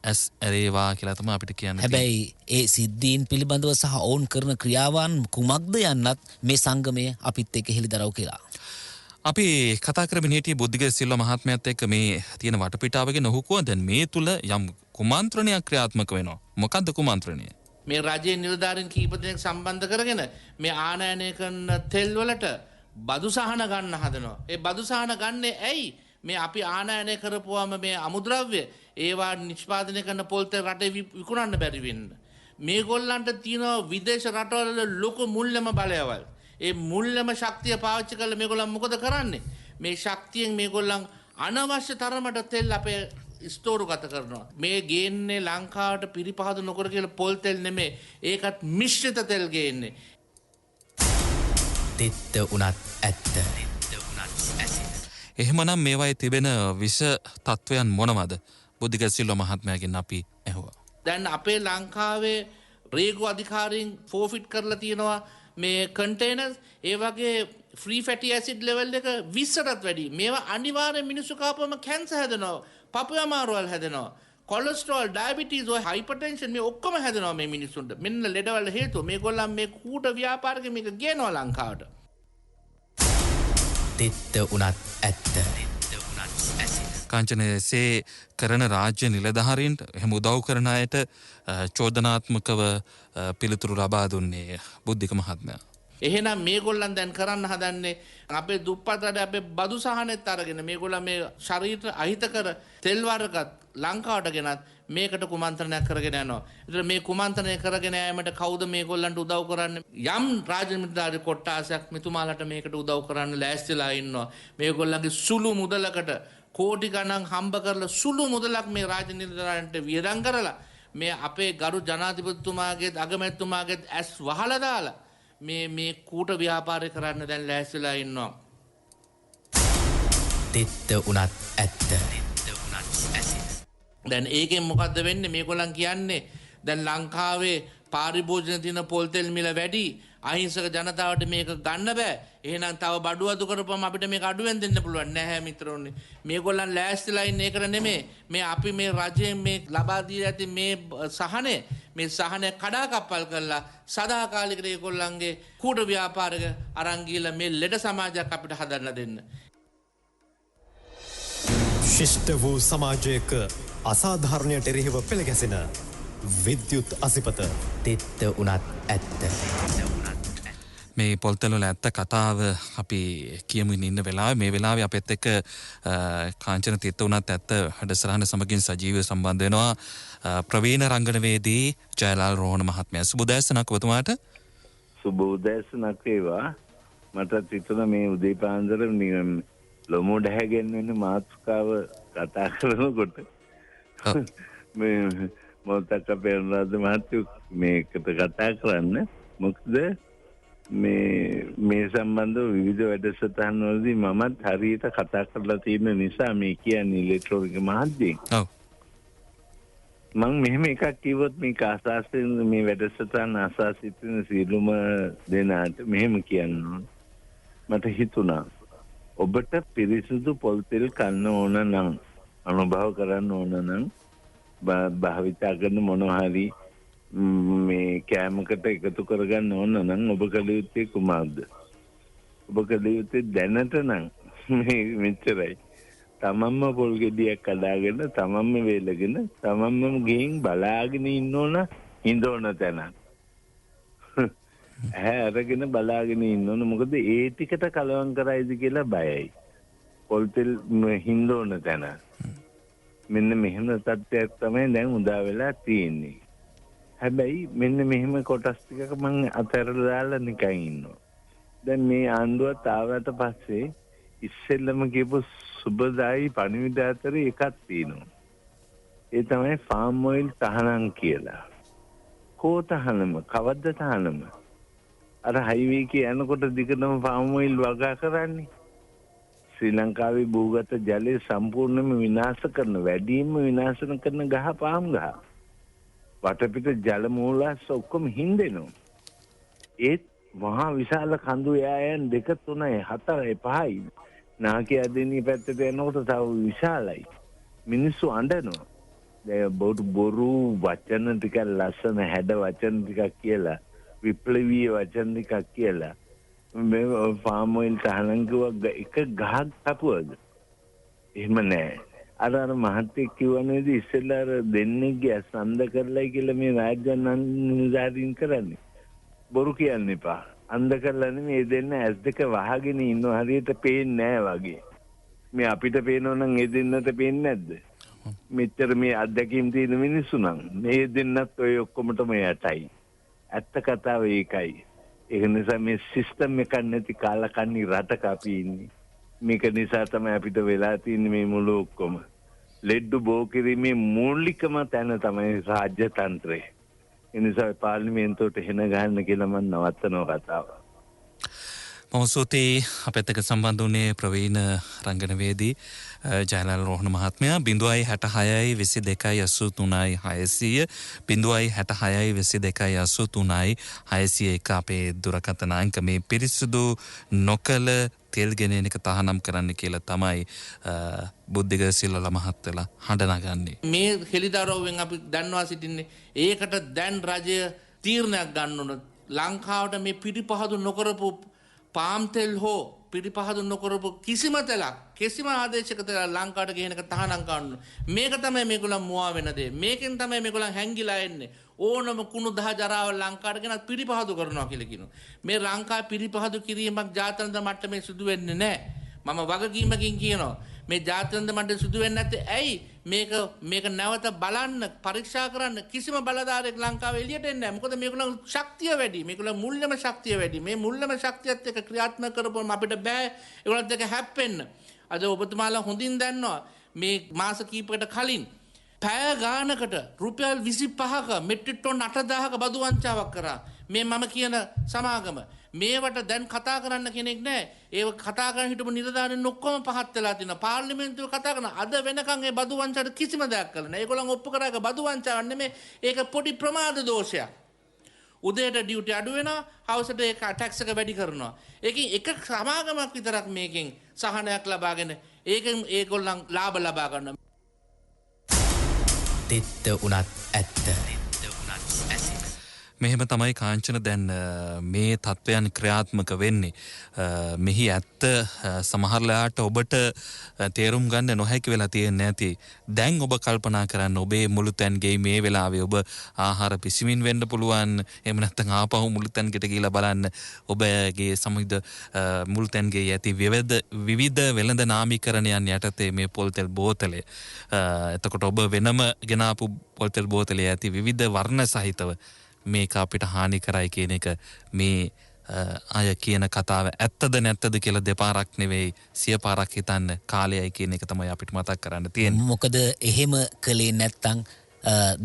D: ඇස් ඇරේවා කියලා තමයි අපිට කියන්න.
C: හැබැයි ඒ සිද්ධීන් පිළිබඳව සහ ඔවුන් කරන ක්‍රියාවන් කුමක්ද යන්නත් මේ සංගමය අපිත් එක්ක හෙළිදරව් කියලා.
D: අපි කතා කරමින් හිටියේ බුද්ධික සිල්වා මහත්මයාත් එක්ක මේ තියෙන වටපිටාව ගැන ඔහු දැන් මේ තුල යම් කුමන්ත්‍රණයක් ක්‍රියාත්මක වෙනවා. මොකද්ද කුමන්ත්‍රණය?
F: මේ රජයේ නිලධාරීන් කීප දෙනෙක් සම්බන්ධ කරගෙන මේ ආනයනය කරන තෙල් වලට බදු සහන ගන්න හදනවා. ඒ බදු සහන ගන්නේ ඇයි? මේ අපි ආනයනය කරපුවාම මේ අමුද්‍රව්‍ය ඒවා නිෂ්පාදනය කරන පොල් තෙල් රටේ විකුණන්න බැරි වෙන්න. මේගොල්ලන්ට තියෙන විදේශ රටවල ලොකු මුල්‍යම බලයවල්. ඒ මුල්‍යම ශක්තිය පාවිච්චි කරලා මේගොල්ලන් මොකද කරන්නේ? මේ ශක්තියෙන් මේගොල්ලන් අනවශ්‍ය තරමට තෙල් අපේ ස්තෝරුගත කරනවා. මේ ගේන්නේ ලංකාවට පිරිපහද නොකර කියලා පොල් තෙල් නෙමෙයි. ඒකත් මිශ්‍රිත තෙල් ගේන්නේ.
E: තිත්ත උනත් ඇත්ත.
D: එහෙමනම් මේවායේ තිබෙන විෂ තත්වයන් මොනවද? බුද්ධික සිල්වා මහත්මයාගෙන් අපි ඇහුවා.
F: දැන් අපේ ලංකාවේ රේගු අධිකාරීන් ෆෝෆිට් කරලා තියෙනවා මේ කන්ටේනර්ස් ඒ වගේ ෆ්‍රී ෆැටි ඇසිඩ් ලෙවල් එක 20ටත් වැඩි. මේවා අනිවාර්යෙන් මිනිස්සු කාපුවම කැන්සර් හැදෙනවා, පපු අමාරුවල් හැදෙනවා, කොලෙස්ටරෝල්, ඩයබටිස්, හයිපර්ටෙන්ෂන් මේ ඔක්කොම හැදෙනවා මේ මිනිස්සුන්ට. මෙන්න ලෙඩවල හේතුව මේගොල්ලන් මේ කූට ව්‍යාපාරික මේක ගේනවා ලංකාවට.
E: තිත්ත උනත් ඇත්ත.
D: කාංචනසේ කරන රාජ්‍ය නිලධාරීන්ට එහෙම උදව් කරන අයට චෝදනාත්මකව පිළිතුරු ලබා දුන්නේ බුද්ධික මහත්මයා.
F: එහෙනම් මේගොල්ලන් දැන් කරන්න හදන්නේ අපේ දුප්පත් රට අපේ බදු සහනෙත් අරගෙන මේගොල්ලන් මේ ශරීරයට අහිතකර තෙල් වර්ගත් ලංකාවට ගෙනත් මේකට කුමන්ත්‍රණයක් කරගෙන යනවා. ඒතර මේ කුමන්ත්‍රණය කරගෙන යෑමට කවුද මේගොල්ලන්ට උදව් කරන්නේ? යම් රාජ්‍ය නිලධාරී කොට්ටාසයක් මෙතුමාලට මේකට උදව් කරන්න ලෑස්තිලා ඉන්නවා. මේගොල්ලන්ගේ සුළු මුදලකට කෝටි ගණන් හම්බ කරලා සුළු මුදලක් මේ රාජ්‍ය නිලධාරීන්ට වියදම් කරලා මේ අපේ ගරු ජනාධිපතිතුමාගේත් අගමැතිතුමාගේත් ඇස් වහලා දාලා මේ කූට ව්‍යාපාරය කරන්න දැන් ලෑස්තිලා ඉන්නවා.
E: තිත්ත උනත් ඇත්ත.
F: දැන් ඒකෙන් මොකද්ද වෙන්නේ? මේගොල්ලන් කියන්නේ දැන් ලංකාවේ පාරිභෝජන දින පොල් තෙල් මිල වැඩි, අහිංසක ජනතාවට මේක ගන්න බෑ. එහෙනම් තව බඩු අඩු කරපුවම අපිට මේක අඩුවෙන් දෙන්න පුළුවන්. නැහැ මිත්‍රෝනි. මේගොල්ලන් ලෑස්තිලා ඉන්නේ ඒකට නෙමෙයි. මේ අපි මේ රජයෙන් මේ ලබා දී ඇති මේ සහනේ මේ සහනය කඩාකප්පල් කරලා සදාකාලිකට ඒගොල්ලන්ගේ කූට ව්‍යාපාරික අරන් ගිහලා මේ ලෙඩ සමාජයක් අපිට හදන්න දෙන්න.
A: ශිෂ්ට වූ සමාජයක අසාධාරණයට එරෙහිව පෙළගැසෙන විද්‍යුත් අසිපත.
E: තිත්ත උනත් ඇත්ත.
D: මේ පොල්තෙල්වල ඇත්ත කතාව අපි කියමින් ඉන්න වෙලාවේ මේ වෙලාවේ අපෙත් එක්ක කාංචන තිත්ත උනත් ඇත්ත වැඩසටහන සමගින් සජීවව සම්බන්ධ වෙනවා ප්‍රවීණ රංගනවේදී ජයලාල් රෝහණ මහත්මයා. සුබ උදෑසනක් ඔබතුමාට.
K: සුබ උදෑසනක් වේවා. මට හිතුණා මේ උදේ පාන්දර ලොමු ඩැහැගෙන වෙන මාතෘකාව කතා කරනකොට මේ මොහොතක් අපේ අනුරාධ මහත්තයෝ මේකට කතා කරන්න. මොකද මේ සම්බන්ධව විවිධ වැඩසටහන් වලදී මමත් හරියට කතා කරලා තියෙන නිසා මේ කියන්නේ ඉලෙක්ට්‍රොනික මාධ්‍යයෙන්.
D: ඔව්.
K: මම මෙහෙම එකක් කිව්වොත් මේක අසාසින් මේ වැඩසටහන අසාසිතින සියලුම දෙනාට මෙහෙම කියන්න ඕන. මට හිතුණා ඔබට පිරිසිදු පොල් තෙල් කන්න ඕන නම් අනුභව කරන්න ඕන නම් භාවිතා කරන මොනවා හරි මේ කෑමකට එකතු කරගන්න ඕන නම් ඔබ කළ යුත්තේ කුමක්ද? ඔබ කළ යුත්තේ දැනට නම් මෙච්චරයි. තමන්ම පොල් ගෙඩියක් කඩාගෙන තමන්ම වේලගෙන තමන්ම ගෙයින් බලාගෙන ඉන්න ඕන හිඳෝන තැන. අරගෙන බලාගෙන ඉන්න ඕන. මොකද ඒ ටිකට කලවම් කරයිද කියලා බයයි. පොල්තෙල් හින්දෝන තැන. මෙන්න මෙහෙම තත්ත්වයක් තමයි දැන් උදා වෙලා තියෙන්නේ. හැබැයි මෙන්න මෙහෙම කොටස් ටිකක මම අතහැරලා දාලා නිකන් ඉන්නවා. දැන් මේ ආණ්ඩුවත් ආවට පස්සේ ඉස්සෙල්ලම කියපු සුබදායි පණිවිඩ අතරේ එකක් තියෙනවා. ඒ තමයි ෆාම් ඔයිල් තහනම් කියලා. කෝ තහනම කවද්ද තහනම? අර හයිවේ එකේ යනකොට දිගටම ෆාම් ඔයිල් වගා කරන්නේ. ශ්‍රී ලංකාවේ භූගත ජලය සම්පූර්ණයෙන්ම විනාශ කරන වැඩිම විනාශ කරන ගහ පාම් ගහ. වටපිට ජල මූලාශ්‍ර ඔක්කොම හින්දෙනවා. ඒත් මහා විශාල කඳු යායන් 2 3 4 5යි. නාකිය අදිනී පැත්තට යනකොට තව විශාලයි. මිනිස්සු අඬනවා. දැන් බොරු වචන ටික ලස්සන හැඩ වචන ටිකක් කියලා විප්ලවීය වචන ටිකක් කියලා මේ ෆාම් ඔයිල් තහනම් කිව්ව එක ගහක් කපුවද? එහෙම නෑ. අර මහත්තයෙක් කිව්වනේද ඉස්සෙල්ලා අර දෙන්නෙක්ගේ අසන්ද කරලයි කියලා මේ රාජ්‍ය නිලධාරීන් කරන්නේ. බොරු කියන්න එපා. අන්ධ කරලා නෙමෙයි දෙන්න ඇස් දෙක වහගෙන ඉන්නවා හරියට පේන්නේ නෑ වගේ. මේ අපිට පේනෝ නම් ඒ දෙන්නට පේන්නේ නැද්ද? මෙච්චර මේ අත්දැකීම් තියෙන මිනිස්සු නම් මේ දෙන්නත් ඔය ඔක්කොමටම යටයි. ඇත්ත කතාව ඒකයි. ඒක නිසා මේ සිස්ටම් එක නැති කාලකන්ණි රටක අපි ඉන්නේ. මේක නිසා තමයි අපිට වෙලා තියෙන්නේ මේ මුළු ඔක්කොම. ලෙඩ්ඩු බෝ කිරීමේ මූලිකම තැන තමයි රාජ්‍ය තන්ත්‍රය. ඒ නිසා පාර්ලිමේන්තුවට හෙන ගහන්න කියලා මම නවත්තනවා කතාව.
D: මොහොතේ අපත් එක්ක සම්බන්ධ වුණේ ප්‍රවීණ රංගනවේදී ජයලාල් රෝහණ මහත්මයා 066 22 83 600 066 22 83 601 අපේ දුරකථන අංක මේ පිරිසුදු නොකල තෙල් ගෙනෙන එක තහනම් කරන්න කියලා තමයි බුද්ධික සිල්වල මහත්තයලා හඬ නගන්නේ.
F: මේ හෙලිදරව්වෙන් අපි දන්වා සිටින්නේ ඒකට දැන් රජය තීරණයක් ගන්න ඕන. ලංකාවට මේ පිටිපහදු නොකරපු පාම් තෙල් හෝ පිටිපහදු නොකරපු කිසිම තෙලක් කිසිම ආදේශක තෙලක් ලංකාවට ගෙනක තහනම් කරන්න. මේක තමයි මේගොල්ලන් මුවා වෙන දේ. මේකෙන් තමයි මේගොල්ලන් හැංගිලා එන්නේ. ඕනම කුණු දහ ජරාව ලංකාවට ගෙනත් පිටිපහදු කරනවා කියලා කියනවා. මේ ලංකාවේ පිටිපහදු කිරීමක් ජාත්‍යන්තර මට්ටමේ සිදු වෙන්නේ නැහැ. මම වගකීමකින් කියනවා. මේ ජාත්‍යන්තර මට්ටමේ සිදු වෙන්නේ නැත්තේ ඇයි? මේක නැවත බලන්න පරීක්ෂා කරන්න කිසිම බලධාරියෙක් ලංකාවේ එළියට එන්නේ නැහැ. මොකද මේගොල්ලන් ශක්තිය වැඩි. මේගොල්ලන් මුල්‍යම ශක්තිය වැඩි. මේ මුල්‍යම ශක්තියත් එක්ක ක්‍රියාත්මක කරපුවම අපිට බෑ ඒගොල්ලන්ත් එක්ක හැප්පෙන්න. අද ඔබතුමාලා හොඳින් දන්නවා මේ මාස කීපයකට කලින් පැය ගානකට රුපියල් 25ක මෙට්‍රික් ටොන් 8000ක බදු වංචාවක් කරා. මේ මම කියන සමාගම මේවට දැන් කතා කරන්න කෙනෙක් නැහැ. ඒව කතා කරන හිටපු නිලධාරීන් ඔක්කොම පහත් වෙලා තිනවා. පාර්ලිමේන්තුවේ කතා කරන අද වෙනකන් ඒ බදු වංචාවට කිසිම දෙයක් කළා නැහැ. ඒගොල්ලන් ඔප්පු කරා ඒක බදු වංචාවක් නෙමෙයි. ඒක පොඩි ප්‍රමාද දෝෂයක්. උදේට ඩියුටි අඩු වෙනවා, හවසට ඒක ටැක්ස් එක වැඩි කරනවා. ඒකෙන් එක සමාගමක් විතරක් මේකෙන් සහනයක් ලබාගෙන ඒකෙන් ඒගොල්ලන් ලාභ ලබා ගන්නවා.
E: තෙත්ත උනත් ඇත්ත.
D: මෙහෙම තමයි කාංචන දැන් මේ තත්ත්වයන් ක්‍රියාත්මක වෙන්නේ. මෙහි ඇත්ත සමහරලාට ඔබට තේරුම් ගන්න නොහැකි වෙලා තියෙන්නේ නැති. දැන් ඔබ කල්පනා කරන්න ඔබේ මුළුතැන්ගේ මේ වෙලාවේ ඔබ ආහාර පිසිමින් වෙන්න පුළුවන්. එහෙම නැත්නම් ආපහු මුළුතැන්කට ගිහිලා බලන්න ඔබගේ සමුද මුළුතැන්ගේ ඇති විවිධ වෙළඳ නාමීකරණයන් යටතේ මේ පොල්තෙල් බෝතලේ. එතකොට ඔබ වෙනම ගෙනාපු පොල්තෙල් බෝතලේ ඇති විවිධ වර්ණ සහිතව මේක අපිට හානි කරයි කියන එක මේ අය කියන කතාව ඇත්තද නැත්තද කියලා දෙපාරක් නෙවෙයි 100 පාරක් හිතන්න කාලයයි කියන එක තමයි අපිට මතක් කරන්න තියෙන්නේ.
C: මොකද එහෙම කළේ නැත්තම්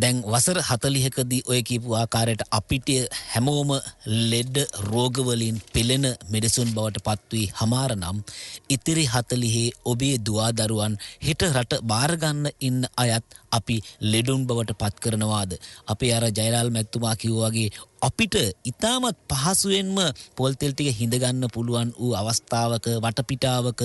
C: දැන් වසර 40කදී ඔය කියපු ආකාරයට අපිට හැමෝම ලෙඩ රෝගවලින් පෙළෙන මෙඩිසින් බවට පත් වී හමාර නම් ඉතිරි 40 ඔබේ දුවා දරුවන් හිට රට බාර ගන්න ඉන්න අයත් අපි ලෙඩුන් බවට පත් කරනවාද? අපේ අර ජයලාල් මැතිතුමා කිව්වා වගේ අපිට ඊටමත් පහසුවෙන්ම පොල් තෙල් ටික හිඳ ගන්න පුළුවන් වූ අවස්ථාවක වටපිටාවක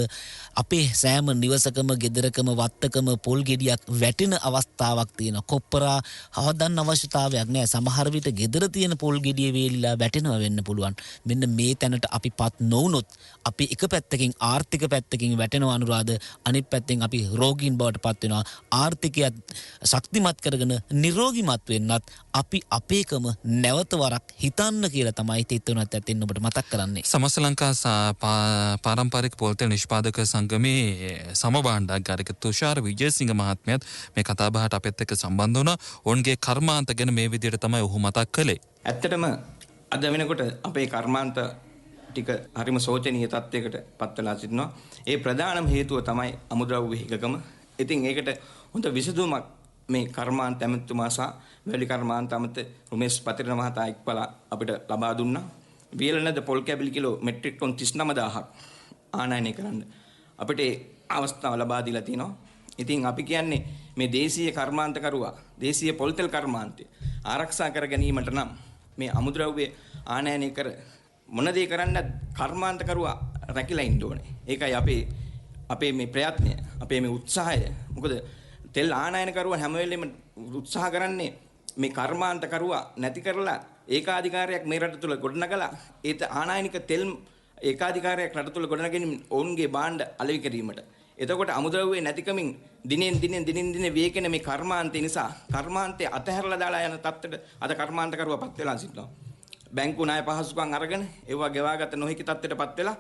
C: අපේ සෑම නිවසකම ගෙදරකම වත්තකම පොල් ගෙඩියක් වැටෙන අවස්ථාවක් තියෙනවා. කොප්පරා හවදන්න අවශ්‍යතාවයක් නැහැ. සමහර විට ගෙදර තියෙන පොල් ගෙඩිය වේලිලා වැටෙනවා වෙන්න පුළුවන්. මෙන්න මේ තැනට අපිපත් නොවුනොත් අපි එක පැත්තකින් ආර්ථික පැත්තකින් වැටෙනවා අනුරාධ, අනිත් පැත්තෙන් අපි රෝගීන් බවට පත් වෙනවා. ආර්ථිකයත් ශක්තිමත් කරගෙන නිරෝගීමත් වෙන්නත් අපි අපේකම නැවත වරක් හිතන්න කියලා තමයි තිත්තුනත් ඇතින් ඔබට මතක් කරන්නේ.
D: සමස්ත ලංකා පාරම්පරික පොල්තෙල් නිෂ්පාදක සංගමේ සමබාණ්ඩාගාරික තුෂාර විජේසිංහ මහත්මයාත් මේ කතාබහට අපිත් එක්ක සම්බන්ධ වුණා. ඔවුන්ගේ කර්මාන්ත ගැන මේ විදිහට තමයි ඔහු මතක් කළේ.
L: ඇත්තටම අද වෙනකොට අපේ කර්මාන්ත ටික හරිම සෝචනීය තත්යකට පත් වෙලා සිටිනවා. ඒ ප්‍රධානම හේතුව තමයි අමුද්‍රව්‍ය හිගකම. ඉතින් ඒකට හොඳ විසඳුමක් මේ කර්මාන්ත ඇමතුමා සහ වැලි කර්මාන්ත අමත රුමේෂ් පතිරණ මහතා එක්වලා අපිට ලබා දුන්නා. වියලනද පොල් කැබලි කිලෝ මෙට්‍රික් ටොන් 39000ක් ආනයනය කරන්න අපිට අවස්ථාව ලබා දීලා තිනවා. ඉතින් අපි කියන්නේ මේ දේශීය කර්මාන්තකරුවා දේශීය පොල්තෙල් කර්මාන්තය ආරක්ෂා කර ගැනීමට නම් මේ අමුද්‍රව්‍ය ආනයනය කර මොන දේ කරන්නත් කර්මාන්තකරුවා රැකිලා ඉන්න ඕනේ. ඒකයි අපේ මේ ප්‍රයත්නය, අපේ මේ උත්සාහය. මොකද තෙල් ආනයනකරුවා හැම වෙලෙම උත්සාහ කරන්නේ මේ කර්මාන්තකරුවා නැති කරලා ඒකාධිකාරයක් මේ රට තුල ගොඩනගලා ඒ ආනයනික තෙල් ඒකාධිකාරයක් රට තුල ගොඩනගමින් ඔවුන්ගේ භාණ්ඩ අලෙවි කිරීමට. එතකොට අමුද්‍රව්‍ය නැතිකමින් දිනෙන් දින වේකෙන මේ කර්මාන්තය නිසා කර්මාන්තය අතහැරලා දාලා යන තත්ත්වයට අද කර්මාන්තකරුවා පත් වෙලා සිටිනවා. බැංකු ණය පහසුකම් අරගෙන ඒවා ගෙවාගත නොහැකි තත්ත්වයට පත් වෙලා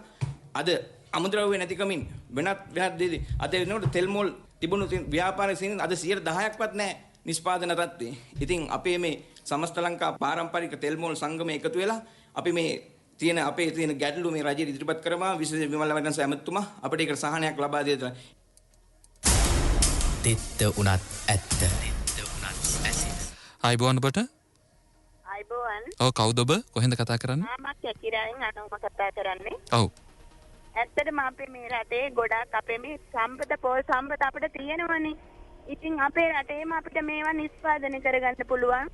L: අද අමුද්‍රව්‍ය නැතිකමින් වෙනත් දෙදී අද වෙනකොට තෙල් මෝල් තිබුණු ව්‍යාපාරයේ සීන අද 10%ක්වත් නැහැ නිෂ්පාදන තත්ත්වේ. ඉතින් අපේ මේ සමස්ත ලංකා පාරම්පරික තෙල් මෝල් සංගමය එකතු වෙලා අපි මේ අපේ තියෙන ගැටලු මේ රජයට ඉදිරිපත් කරනවා. විශේෂ විමල වර්ධන ඇමතුමා අපිට ඒකට සහනයක් ලබා දෙන්න.
E: තිත්ත උනත් ඇත්ත.
D: ආයිබෝන් ඔබට.
M: ආයිබෝන්.
D: ඔව් කවුද ඔබ? කොහෙන්ද කතා කරන්නේ?
M: මම කැකිරාවෙන් අනුම කතා කරන්නේ.
D: ඔව්.
M: ඇත්තටම අපේ මේ රටේ ගොඩක් අපේ මේ පොල් සම්පත අපිට තියෙනවනේ. ඉතින් අපේ රටේම අපිට මේවා නිෂ්පාදනය කරගන්න පුළුවන්.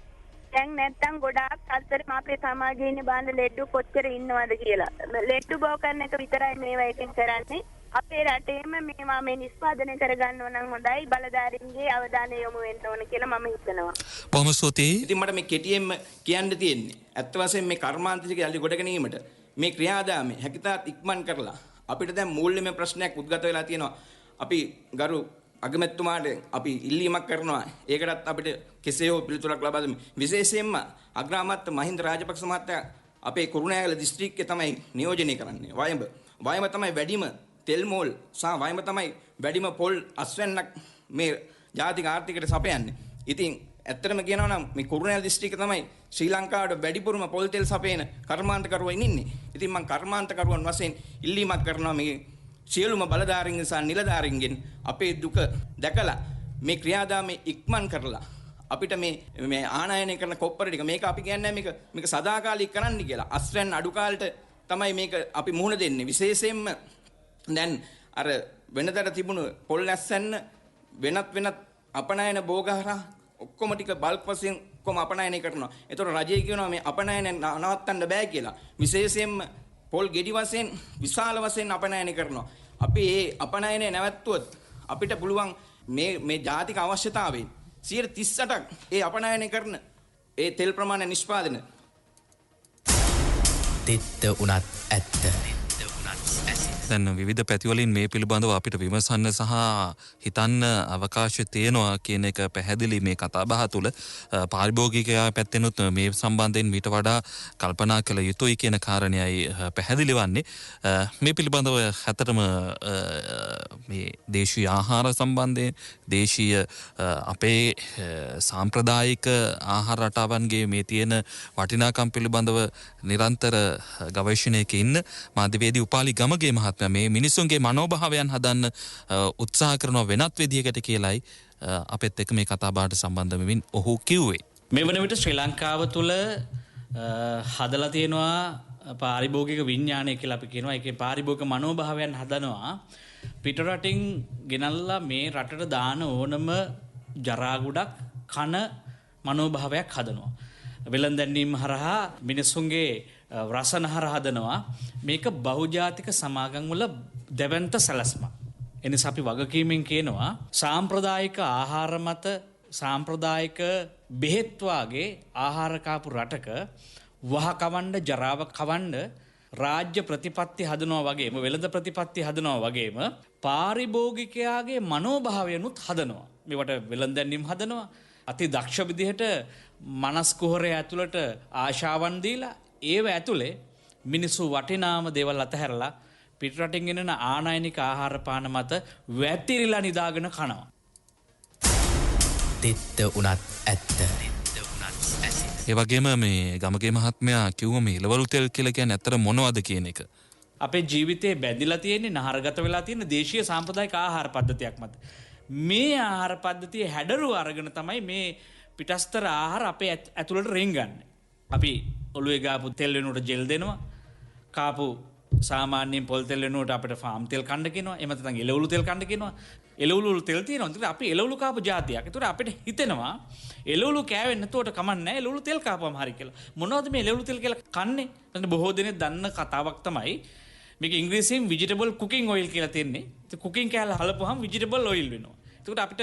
M: දැන් නැත්තම් ගොඩාක් අතරම අපේ සමාජයේ ඉන්න බාන්න ලෙඩ්ඩු කොච්චර ඉන්නවද කියලා. ලෙඩ්ඩු බෝ කරන එක විතරයි මේවා එකෙන් කරන්නේ. අපේ රටේම මේවා මේ නිෂ්පාදනය කරගන්නව නම් හොඳයි. බලධාරීන්ගේ අවධානය යොමු වෙන්න ඕන කියලා මම හිතනවා.
D: බොහොම ස්තුතියි.
L: ඉතින් මට මේ කෙටියෙන්ම කියන්න තියෙන්නේ ඇත්ත වශයෙන්ම මේ කර්මාන්තික යලි ගොඩ ගැනීමට මේ ක්‍රියාදාමය හැකිතාක් ඉක්මන් කරලා අපිට දැන් මූල්‍යමය ප්‍රශ්නයක් උද්ගත වෙලා තියෙනවා. අපි ගරු අගමැතිතුමාට අපි ඉල්ලීමක් කරනවා. ඒකටත් අපිට කෙසේ හෝ පිළිතුරක් ලබා දෙන්න. විශේෂයෙන්ම අග්‍රාමාත්‍ය මහින්ද රාජපක්ෂ මහත්තයා අපේ කුරුණෑගල දිස්ත්‍රික්කයේ තමයි නියෝජනය කරන්නේ. වයඹ තමයි වැඩිම තෙල් මෝල් සහ වයඹ තමයි වැඩිම පොල් අස්වැන්නක් මේ ජාතික ආර්ථිකයට සපයන්නේ. ඉතින් ඇත්තටම කියනවා නම් මේ කුරුණෑගල දිස්ත්‍රික්කය තමයි ශ්‍රී ලංකාවට වැඩිපුරම පොල් තෙල් සපයන කර්මාන්තකරුවන් ඉන්නේ. ඉතින් මම කර්මාන්තකරුවන් වශයෙන් ඉල්ලීමක් කරනවා මේ සියලුම බලධාරීන් සහ නිලධාරීන්ගෙන් අපේ දුක දැකලා මේ ක්‍රියාදාමය ඉක්මන් කරලා අපිට මේ ආනයනය කරන කොප්පර ටික මේක අපි කියන්නේ මේක සදාකාලික කරන්න කියලා. අස්වැන්න අඩු කාලෙට තමයි මේක අපි මුහුණ දෙන්නේ. විශේෂයෙන්ම දැන් අර වෙනදට තිබුණු පොල් නැස්සන්න වෙනත් අපනයන බෝගහරා ඔක්කොම ටික බල්ක් වශයෙන් ඔක්කොම අපනයනය කරනවා. ඒතකොට රජය කියනවා මේ අපනයන නවත්තන්න බෑ කියලා. විශේෂයෙන්ම පොල් ගෙඩි වශයෙන් විශාල වශයෙන් අපනයනය කරනවා. අපි මේ අපනයනය නැවැත්තුවොත් අපිට පුළුවන් මේ ජාතික අවශ්‍යතාවයෙන් 38ක් ඒ අපනයනය කරන ඒ තෙල් ප්‍රමාණය නිෂ්පාදන.
E: තිත්ත උනත් ඇත්ත.
D: දැන් විවිධ පැතිවලින් මේ පිළිබඳව අපිට විමසන්න සහ හිතන්න අවකාශය තියෙනවා කියන එක පැහැදිලි මේ කතාබහ තුළ. පාරිභෝගිකයා පැත්තෙනුත් මේ සම්බන්ධයෙන් මීට වඩා කල්පනා කළ යුතුයි කියන කාරණයයි පැහැදිලි වන්නේ. මේ පිළිබඳව හැතරම මේ දේශීය ආහාර සම්බන්ධයෙන් දේශීය අපේ සාම්ප්‍රදායික ආහාර රටාවන්ගේ මේ තියෙන වටිනාකම් පිළිබඳව නිරන්තර ගවේෂණයක ඉන්න මාධ්‍යවේදී උපාලි ගමගේ මහත්මයා මේ මිනිසුන්ගේ මනෝභාවයන් හදන්න උත්සාහ කරන වෙනත් විදිහකට කියලයි අපෙත් එක්ක මේ කතාබහට සම්බන්ධ වෙමින් ඔහු කිව්වේ.
N: මේ වන විට ශ්‍රී ලංකාව තුළ හදලා තියෙනවා පාරිභෝගික විඥානය කියලා අපි කියනවා. ඒකේ පාරිභෝගික මනෝභාවයන් හදනවා. පිටරටින් ගෙනල්ලා මේ රටට දාන ඕනම ජරාගුඩක් කන මනෝභාවයක් හදනවා. වෙළඳැන්වීම හරහා මිනිසුන්ගේ රසනහර හදනවා. මේක බහුජාතික සමාගම් වල දෙවන්ත සැලැස්මක්. එනිසා අපි වගකීමෙන් කියනවා සාම්ප්‍රදායික ආහාර මත සාම්ප්‍රදායික බෙහෙත් වාගේ ආහාර කාපු රටක වහ කවන්න ජරාව කවන්න රාජ්‍ය ප්‍රතිපත්ති හදනවා වගේම වෙළඳ ප්‍රතිපත්ති හදනවා වගේම පාරිභෝගිකයාගේ මනෝභාවයනුත් හදනවා. මේවට වෙළඳැන්වීම හදනවා. අති දක්ෂ විදිහට මනස් කුහරය ඇතුළට ආශාවන් දීලා ඒව ඇතුලේ මිනිස්සු වටිනාම දේවල් අතහැරලා පිටරටින් ගෙනන ආනයනික ආහාර පාන මත වැතිරිලා නිදාගෙන කනවා.
E: තෙත්ත උනත් ඇත්ත.
D: ඒ වගේම මේ ගමගේ මහත්මයා කිව්ව මේ ඉලවලු තෙල් කියලා කියන්නේ ඇත්තට මොනවද කියන එක.
N: අපේ ජීවිතේ බැඳිලා තියෙන්නේ නහරගත වෙලා තියෙන දේශීය සාම්ප්‍රදායික ආහාර පද්ධතියක් මත. මේ ආහාර පද්ධතිය හැඩරුව අරගෙන තමයි මේ පිටස්තර ආහාර අපේ ඇතුළට රින්ගන්නේ. අපි ඔළුවේ ගාපු තෙල් වෙනුවට ජෙල් දෙනවා. කාපු සාමාන්‍යයෙන් පොල් තෙල් වෙනුවට අපිට ෆාම් තෙල් කන්න කියනවා. එහෙම නැත්නම් එළවලු තෙල් කන්න කියනවා. එළවලු තෙල් තියෙනවා. ඒකට අපි එළවලු කාපු જાතියක්. ඒකට අපිට හිතෙනවා එළවලු කෑවෙන්නේ නැතුවට කමන්නේ නැහැ. එළවලු තෙල් කාපුවම හරි කියලා. මොනවද මේ එළවලු තෙල් කියලා කන්නේ? එතන බොහෝ දෙනෙක් දන්න කතාවක් තමයි මේක ඉංග්‍රීසියෙන් vegetable cooking oil කියලා තියෙන්නේ. ඒ cooking කෑල්ල හලපුවාම vegetable oil වෙනවා. ඒකට අපිට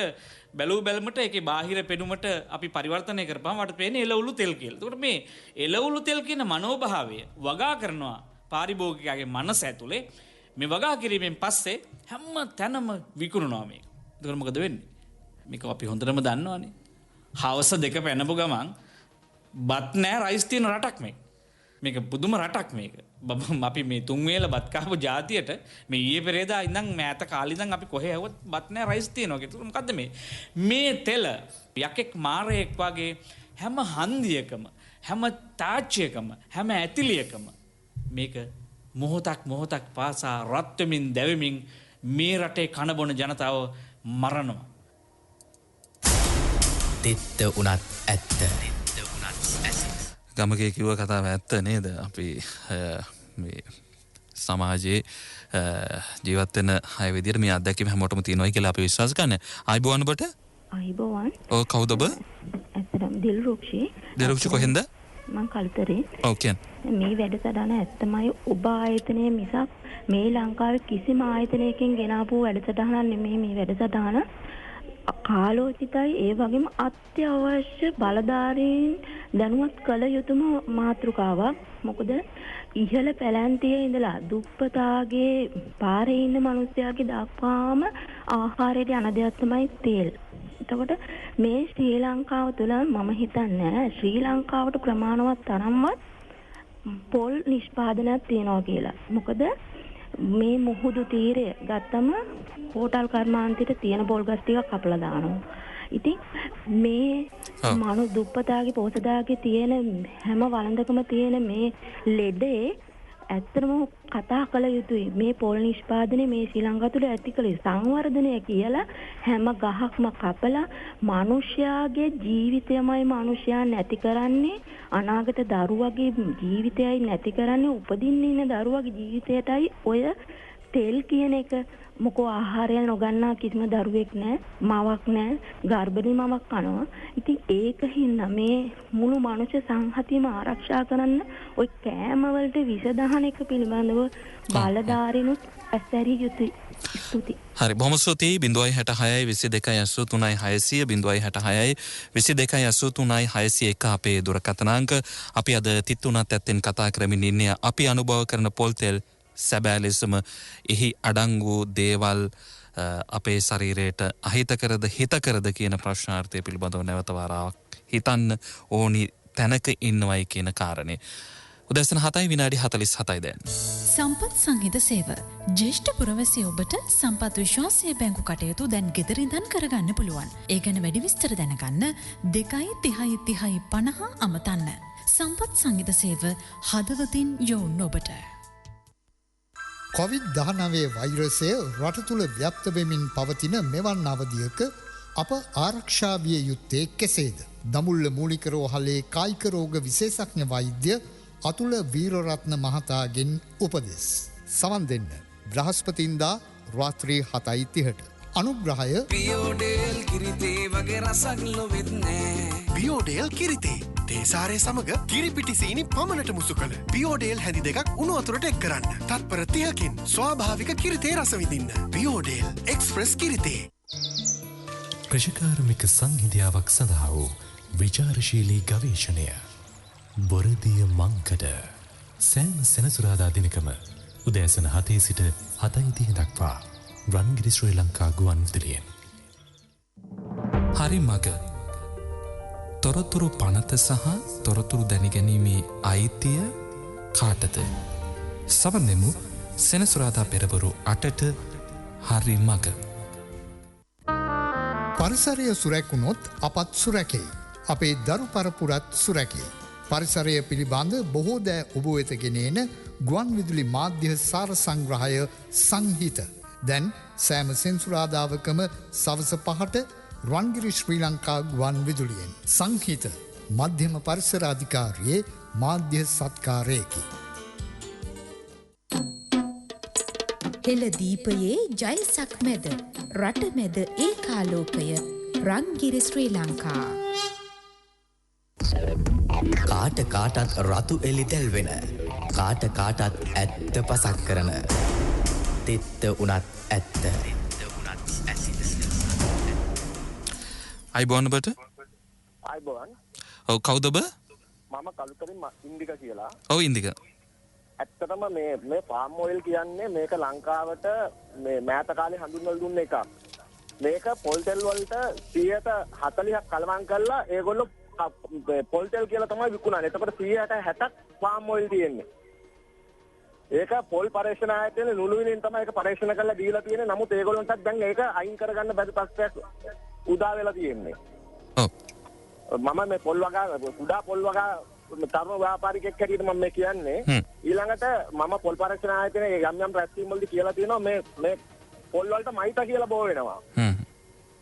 N: බැලූ බැලමට ඒකේ බාහිර පෙනුමට අපි පරිවර්තනය කරපුවාම අපට පේන්නේ එළවලු තෙල් කියලා. ඒකට මේ එළවලු තෙල් කියන මනෝභාවය වගා කරනවා පාරිභෝගිකයාගේ මනස ඇතුලේ. මේ වගා කිරීමෙන් පස්සේ හැම තැනම විකුණනවා මේක. ඒකට මොකද වෙන්නේ? මේක අපි හොඳටම දන්නවනේ. හවස 2 පැනපු ගමන් බත් නෑ රයිස් තියෙන රටක් මේක. මේක පුදුම රටක් මේක. අපි මේ 3 වේල බත් කාපු જાතියට මේ ඊයේ පෙරේදා ඉඳන් මෑත කාලේ ඉඳන් අපි කොහේ යවුවත් බත් නෑ රයිස් තියෙනවා. ඒක මොකද්ද මේ තෙල යකෙක් මාරයෙක් වගේ හැම හන්දියකම හැම තාච්චයකම හැම ඇතිලියකම මේක මොහොතක් පාසා රත් වෙමින් දැවෙමින් මේ රටේ කන බොන ජනතාව මරනවා.
E: තෙත්ත උනත් ඇත්ත.
D: ගමගේ කිව්ව කතාව ඇත්ත නේද? අපි මේ සමාජයේ ජීවත් වෙන අය විදිහට මේ අත්දැකීම හැමෝටම තියෙනවා කියලා අපි විශ්වාස කරන්නේ. ආයිබෝවන් ඔබට?
O: ආයිබෝවන්.
D: ඔව් කවුද ඔබ?
O: ඇත්තටම දිල්රුක්ෂි.
D: දිල්රුක්ෂි කොහෙන්ද?
O: මං කල්තරේ.
D: ඔව් කියන්න.
O: මේ වැඩසටහන ඇත්තමයි ඔබ ආයතනයේ මිසක් මේ ලංකාවේ කිසිම ආයතනයකින් ගෙනාපු වැඩසටහනක් නෙමෙයි මේ වැඩසටහන. කාලෝචිතයි ඒ වගේම අත්‍යවශ්‍ය බලධාරීන් දැනුවත් කළ යුතුම මාතෘකාවක්. මොකද ඉහළ පැලැන්තියේ ඉඳලා දුප්පතාගේ පාරේ ඉන්න මිනිස්සයාගේ දක්වාම ආහාරයට යන දෙයක් තමයි තෙල්. එතකොට මේ ශ්‍රී ලංකාව තුළ මම හිතන්නේ ශ්‍රී ලංකාවට ප්‍රමාණවත් තරම්වත් පොල් නිෂ්පාදනයක් තියෙනවා කියලා. මොකද මේ මුහුදු තීරය ගත්තම හෝටල් කර්මාන්තයට තියෙන පොල් ගස් ටිකක් කපලා දානවා. ඉතින් මේ මනු දුප්පතාගේ පොසදාගේ තියෙන හැම වළඳකම තියෙන මේ ලෙඩේ ඇත්තටම කතා කළ යුතුයි. මේ පොල් නිෂ්පාදනය මේ ශ්‍රී ලංකාව තුළ ඇති කළ සංවර්ධනය කියලා හැම ගහක්ම කපලා මිනිස්යාගේ ජීවිතයමයි මිනිස්යා නැති කරන්නේ. අනාගත දරුවගේ ජීවිතයයි නැති කරන්නේ. උපදින්න ඉන්න දරුවගේ ජීවිතයටයි ඔය තෙල් කියන එක. මොකෝ ආහාරය නොගන්නා කිසිම දරුවෙක් නැහැ, මවක් නැහැ, ගර්භණී මවක් කනවා. ඉතින් ඒකින් මේ මුළු මනුෂ්‍ය සංහතියම ආරක්ෂා කරන්න ওই කෑම වලට විස දහන එක පිළිබඳව බලධාරීනුත් ඇසැරිය යුතුයි. ස්තුතියි.
D: හරි බොහොම ස්තුතියි. 066 22 600 066 අපේ දුරකථන අංක. අපි අද තිත්තුණත් ඇත්තෙන් කතා කරමින් ඉන්නේ අපි අනුභව කරන පොල් තෙල් සැබෑ ලෙසම එහි අඩංගු දේවල් අපේ ශරීරයට අහිතකරද හිතකරද කියන ප්‍රශ්නාර්ථය පිළිබඳව නැවත වතාවක් හිතන්න ඕනි තැනක ඉන්නවයි කියන කාරණේ. උදැසන 7:47 දැන්.
P: සම්පත් සංහිඳ සේව. ජ්‍යෙෂ්ඨ පුරවැසි ඔබට සම්පත් විශ්වාසීය බැංකු කටයුතු දැන් ගෙදර ඉඳන් කරගන්න පුළුවන්. ඒ ගැන වැඩි විස්තර දැනගන්න 2303050 අමතන්න. සම්පත් සංහිඳ සේව හදවතින් යොවුන් ඔබට.
Q: COVID-19 වෛරසය රට තුළ ව්‍යාප්ත වෙමින් පවතින මෙවන් අවධියක අප ආරක්ෂා විය යුත්තේ කෙසේද? දමුල්ල මූලික රෝහලේ කායික රෝග විශේෂඥ වෛද්‍ය අතුල වීරරත්න මහතාගෙන් උපදෙස්. සවන් දෙන්න බ්‍රහස්පතින්දා රාත්‍රී 7:30ට. අනුග්‍රහය
G: බියෝඩේල් කිරිතේ වගේ රසක් ලොවෙත් නෑ.
H: බියෝඩේල් කිරිතේ තේසාරය සමග කිරිපිටිසීනි පමණට මුසු කළ බියෝඩේල් හැඳි දෙකක් උණු වතුරට එක් කරන්න. තත්පර 30කින් ස්වාභාවික කිරිතේ රස විඳින්න. බියෝඩේල් එක්ස්ප්‍රස් කිරිතේ.
R: කෘෂිකාර්මික සංහිඳියාවක් සඳහා වූ විචාරශීලී ගවේෂණය බොරදිය මංකඩ සෑම සෙනසුරාදා දිනකම උදෑසන 7 සිට 7:30 දක්වා රන්ගිරි ශ්‍රී ලංකා ගුවන් විදුලියෙන්.
B: හරි මග
D: තොරතුරු පනත සහ තොරතුරු දැනිගැනීමේ අයිතිය කාටද? සවන්නෙමු සෙනසුරාදා පෙරවරු 8ට හරි මග.
Q: පරිසරය සුරැකුණොත් අපත් සුරැකේ. අපේ දරු පරපුරත් සුරැකේ. පරිසරය පිළිබඳ බොහෝ දෑ ඔබ වෙත ගෙනේන ගුවන් විදුලි මාධ්‍ය සාර සංග්‍රහය සංහිත. දැන් සෑම සෙන්සුරාදාවකම සවස 5ට රන්ගිරි ශ්‍රී ලංකා ගුවන් විදුලියෙන්. සංහිත මධ්‍යම පරිසර අධිකාරියේ මාධ්‍ය සත්කාරයකි.
J: හෙළ දීපයේ ජයසක් මැද රට මැද ඒකාලෝකය රංගිරි ශ්‍රී ලංකා.
E: කාට කාටත් රතු එලි දැල්වෙන කාට කාටත් ඇත්ත පසක් කරන තෙත්ත උනත් ඇත්ත.
D: අයිබෝන් ඔබට.
S: අයිබෝන්.
D: ඔව් කවුද ඔබ?
S: මම කලුතරින් ඉන්දික කියලා.
D: ඔව් ඉන්දික.
S: ඇත්තටම මේ පාම් ඔයිල් කියන්නේ මේක ලංකාවට මේ මෑත කාලේ හඳුන්වලා දුන්න එකක්. මේක පොල් තෙල් වලට 40ක් කලවම් කරලා ඒගොල්ලෝ පොල් තෙල් කියලා තමයි විකුණන්නේ. එතකොට 60ක් පාම් ඔයිල් තියෙන්නේ. ඒක පොල් පරීක්ෂණ ආයතනයේ නුළුවිලින් තමයි ඒක පරීක්ෂණ කරලා දීලා තියෙන්නේ. නමුත් ඒගොල්ලන්ටත් දැන් ඒක අයින් කරගන්න බැරි තත්ත්වයක් උදා වෙලා තියෙන්නේ.
D: ඔව්.
S: මම මේ පොල් වගා කුඩා පොල් වගා තරුණ ව්‍යාපාරිකයෙක් හැටියට මම මේ කියන්නේ. ඊළඟට මම පොල් පරීක්ෂණ ආයතනයේ යම් යම් රැස්වීම් වලදී කියලා තියෙනවා මේ පොල් වලට මයිත කියලා බෝ වෙනවා.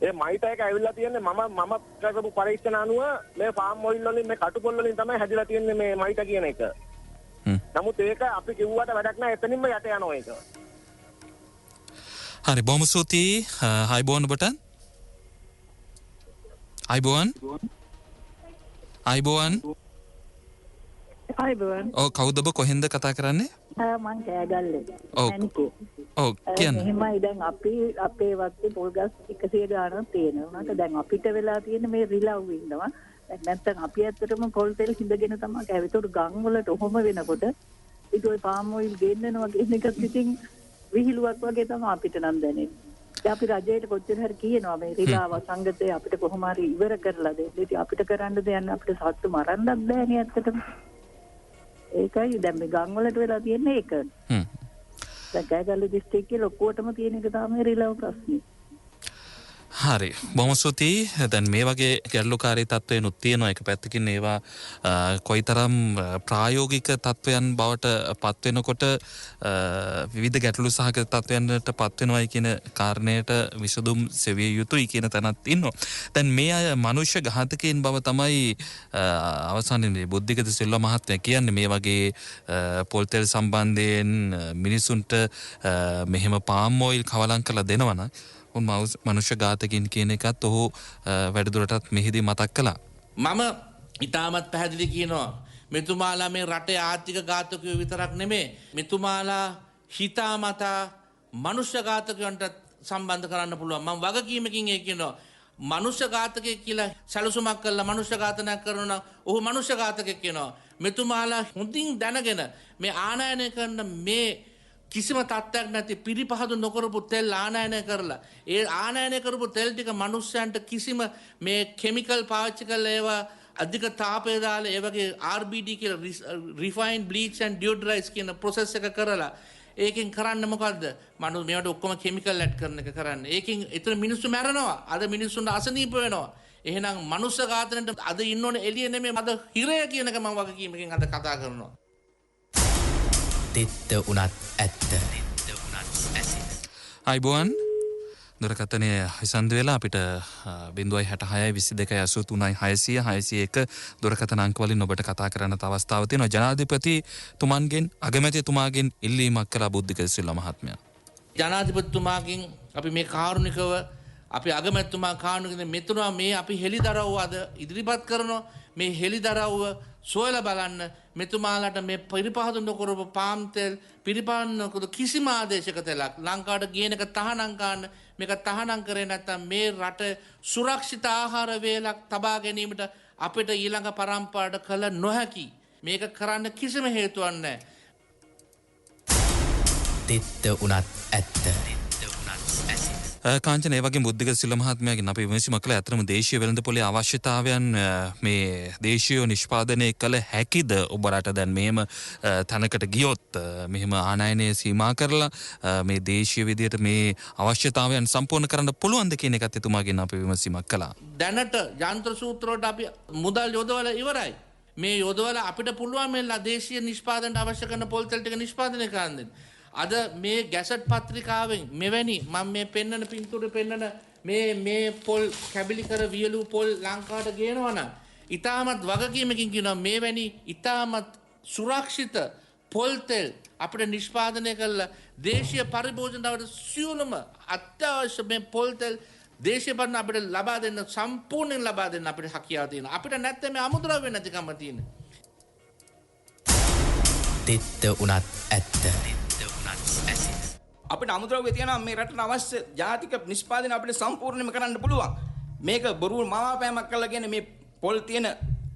S: ඒ මයිත එක ඇවිල්ලා තියෙන්නේ මම කරපු පරීක්ෂණ අනුව මේ ෆාම් ඔයිල් වලින් මේ කටු පොල් වලින් තමයි හැදිලා තියෙන්නේ මේ මයිත කියන එක. නමුත් ඒක අපි කිව්වට වැඩක් නැහැ එතනින්ම යට යනවා ඒක.
D: හරි බොහොම ස්තුතියි. අයිබෝන් ඔබට. අයිබෝන්. අයිබෝන්.
T: අයිබෝන්.
D: ඔව් කවුද ඔබ කොහෙන්ද කතා කරන්නේ?
T: මං කෑගල්ලේ.
D: ඔව්. ඔව් කියන්න.
T: එහෙමයි දැන් අපේ වත්තේ පොල් ගස් 100 ගානක් තියෙනවා. උනාට දැන් අපිට වෙලා තියෙන මේ රිලව් ඉන්නවා. දැන් නැත්තම් අපි ඇත්තටම පොල් තෙල් හිඳගෙන තමයි කෑවේ. ඒතකොට ගම් වලට ඔහොම වෙනකොට ඊට ඔය පාම් ඔයිල් ගෙන්නනවා කියන එකත් ඉතින් විහිළුවක් වගේ තමයි අපිට නම් දැනෙන්නේ. අපි රජයට කොච්චර හරි කියනවා මේ රිලාව සංගතය අපිට කොහොම හරි ඉවර කරලා දෙන්න. ඉතින් අපිට කරන්න දෙයක් අපිට සත්තු මරන්නත් බෑනේ ඇත්තටම. ඒකයි දැන් මේ ගම් වලට වෙලා තියෙන්නේ ඒක. දැන් කෑගල්ල දිස්ත්‍රික්කයේ ලොකුවටම තියෙන එක තමයි රිලව් ප්‍රශ්නේ.
D: හරි බොහොම ස්තුතියි. දැන් මේ වගේ ගැටලුකාරී තත්ත්වයනුත් තියෙනවා. එක පැත්තකින් ඒවා කොයිතරම් ප්‍රායෝගික තත්ත්වයන් බවට පත් වෙනකොට විවිධ ගැටලු සහගත තත්ත්වයන්ට පත් වෙනවායි කියන කාරණයට විසඳුම් සෙවිය යුතුයි කියන තැනක් ඉන්නවා. දැන් මේ අය මනුෂ්‍ය ඝාතකයන් බව තමයි අවසානයේ බුද්ධිගත සිල්වා මහත්මයා කියන්නේ. මේ වගේ පොල් තෙල් සම්බන්ධයෙන් මිනිසුන්ට මෙහෙම පාම් ඔයිල් කවලම් කරලා දෙනවා නම් උන් මනුෂ්‍ය ඝාතකින් කියන එකත් ඔහු වැඩිදුරටත් මෙහිදී මතක් කළා.
F: මම ඉතාමත් පැහැදිලි කියනවා මෙතුමාලා මේ රටේ ආර්ථික ඝාතකයෝ විතරක් නෙමේ මෙතුමාලා හිතාමතා මනුෂ්‍ය ඝාතකයන්ට සම්බන්ධ කරන්න පුළුවන්. මම වගකීමකින් ඒ කියනවා මනුෂ්‍ය ඝාතකයෙක් කියලා සැලසුමක් කරලා මනුෂ්‍ය ඝාතනයක් කරනවා ඔහු මනුෂ්‍ය ඝාතකයෙක් කියනවා. මෙතුමාලා හොඳින් දැනගෙන මේ ආනයනය කරන මේ කිසිම තත්ත්වයක් නැති පිරිපහදු නොකරපු තෙල් ආනයනය කරලා ඒ ආනයනය කරපු තෙල් ටික මිනිස්සුන්ට කිසිම මේ කෙමිකල් පාවිච්චි කරලා ඒවා අධික තාපය දාලා ඒ වගේ RBD කියලා refined bleach and deodorize කියන process එක කරලා ඒකෙන් කරන්නේ මොකද්ද? මේවට ඔක්කොම කෙමිකල් ඇඩ් කරන එක කරන්නේ. ඒකෙන් එතන මිනිස්සු මැරෙනවා. අද මිනිස්සුන්ට අසනීප වෙනවා. එහෙනම් මනුෂ්‍ය ඝාතනයට අද ඉන්න ඕනේ එළිය නෙමෙයි අද හිරය කියන එක මම වගකීමකින් අද කතා කරනවා.
E: තෙත්ත උනත් ඇත්ත.
D: අයිබෝන් දුරකථනය හිසන්ද වෙලා අපිට 066 දුරකථන අංක වලින් ඔබට කතා කරන්න අවස්ථාව තියෙනවා. ජනාධිපතිතුමන්ගෙන් අගමැතිතුමාගෙන් ඉල්ලීමක් කළා බුද්ධික සිල්වා මහත්මයා.
F: ජනාධිපතිතුමාගෙන් අපි මේ කාරුණිකව අපි අගමැතිතුමා කාරුණිකව මෙතුණා මේ අපි හෙළිදරව් අද ඉදිරිපත් කරනවා. මේ හෙළිදරව්ව සොයලා බලන්න මෙතුමාලට මේ පරිපහදු නොකරපු පාම් තෙල් පිරිපහදු නොකරපු කිසිම ආදේශක තෙලක් ලංකාවට ගේන එක තහනම් ගන්න මේක තහනම් කරේ නැත්නම් මේ රට සුරක්ෂිත ආහාර වේලක් තබා ගැනීමට අපිට ඊළඟ පරම්පරාවට කළ නොහැකි. මේක කරන්න කිසිම හේතුවක් නැහැ.
E: තෙත්ත උනත් ඇත්ත.
D: කාංචන ඒ වගේ බුද්ධික සිල්ල මහත්මයාගෙන් අපි විමසීමක් කළා. අතරම දේශීය වෙළඳපොලේ අවශ්‍යතාවයන් මේ දේශීය නිෂ්පාදනය කළ හැකිද? ඔබ රට දැන් මෙහෙම තැනකට ගියොත් මෙහෙම ආනයනය සීමා කරලා මේ දේශීය විදියට මේ අවශ්‍යතාවයන් සම්පූර්ණ කරන්න පුළුවන්ද කියන එකත් එතුමාගෙන් අපි විමසීමක් කළා.
F: දැනට යන්ත්‍ර සූත්‍ර වලට අපි මුදල් යොදවලා ඉවරයි. මේ යොදවලා අපිට පුළුවන් මේ දේශීය නිෂ්පාදනයට අවශ්‍ය කරන පොල් තෙල් ටික නිෂ්පාදනය කරන්න දෙන්න. අද මේ ගැසට් පත්‍රිකාවෙන් මෙවැනි මම මේ පෙන්නන පින්තූරේ පෙන්නන මේ පොල් කැබිලි කර වියලු පොල් ලංකාවට ගේනවා නම් ඉතාමත් වගකීමකින් කියනවා මේවැනි ඉතාමත් සුරක්ෂිත පොල් තෙල් අපිට නිෂ්පාදනය කරලා දේශීය පරිභෝජනයට සියලුම අත්‍යවශ්‍ය මේ පොල් තෙල් දේශීයපරණ අපිට ලබා දෙන්න සම්පූර්ණයෙන් ලබා දෙන්න අපිට හැකියාව තියෙනවා. අපිට නැත්නම් මේ අමුද්‍රව්‍ය නැතිකම තියෙනවා.
E: තිත්ත උනත් ඇත්ත.
L: අපිට අමුද්‍රව්‍ය තියෙනවා මේ රටට අවශ්‍ය ජාතික නිෂ්පාදනය අපිට සම්පූර්ණයෙන්ම කරන්න පුළුවන්. මේක බොරු මවාපෑමක් කරලා කියන්නේ මේ පොල් තියෙන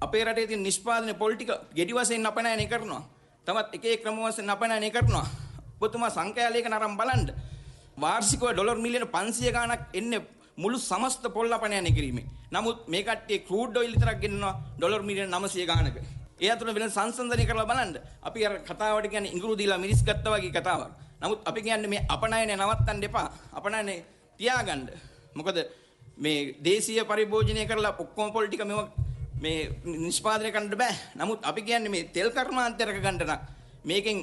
L: අපේ රටේ තියෙන නිෂ්පාදන පොල් ටික ගෙඩි වශයෙන් අපනයනය කරනවා. තමත් එක එක ක්‍රම වශයෙන් අපනයනය කරනවා. ඔබතුමා සංඛ්‍යාලයක නරම් බලන්න. වාර්ෂිකව ඩොලර් මිලියන 500 ගණක් එන්නේ මුළු සමස්ත පොල් අපනයනය කිරීමෙන්. නමුත් මේ කට්ටිය ක්‍රූඩ් ඔයිල් විතරක් ගෙන්නනවා ඩොලර් මිලියන 900 ගණනක. ඒ අතර වෙන සංසන්දනය කරලා බලන්න. අපි අර කතාවට කියන්නේ ඉඟුරු දීලා මිරිස් ගත්තා වගේ කතාවක්. නමුත් අපි කියන්නේ මේ අපනයනය නවත්තන්න එපා. අපනයනය තියාගන්න. මොකද මේ දේශීය පරිභෝජනය කරලා ඔක්කොම පොල් ටික මේ නිෂ්පාදනය කරන්න බෑ. නමුත් අපි කියන්නේ මේ තෙල් කර්මාන්තයක ගන්න නම් මේකෙන්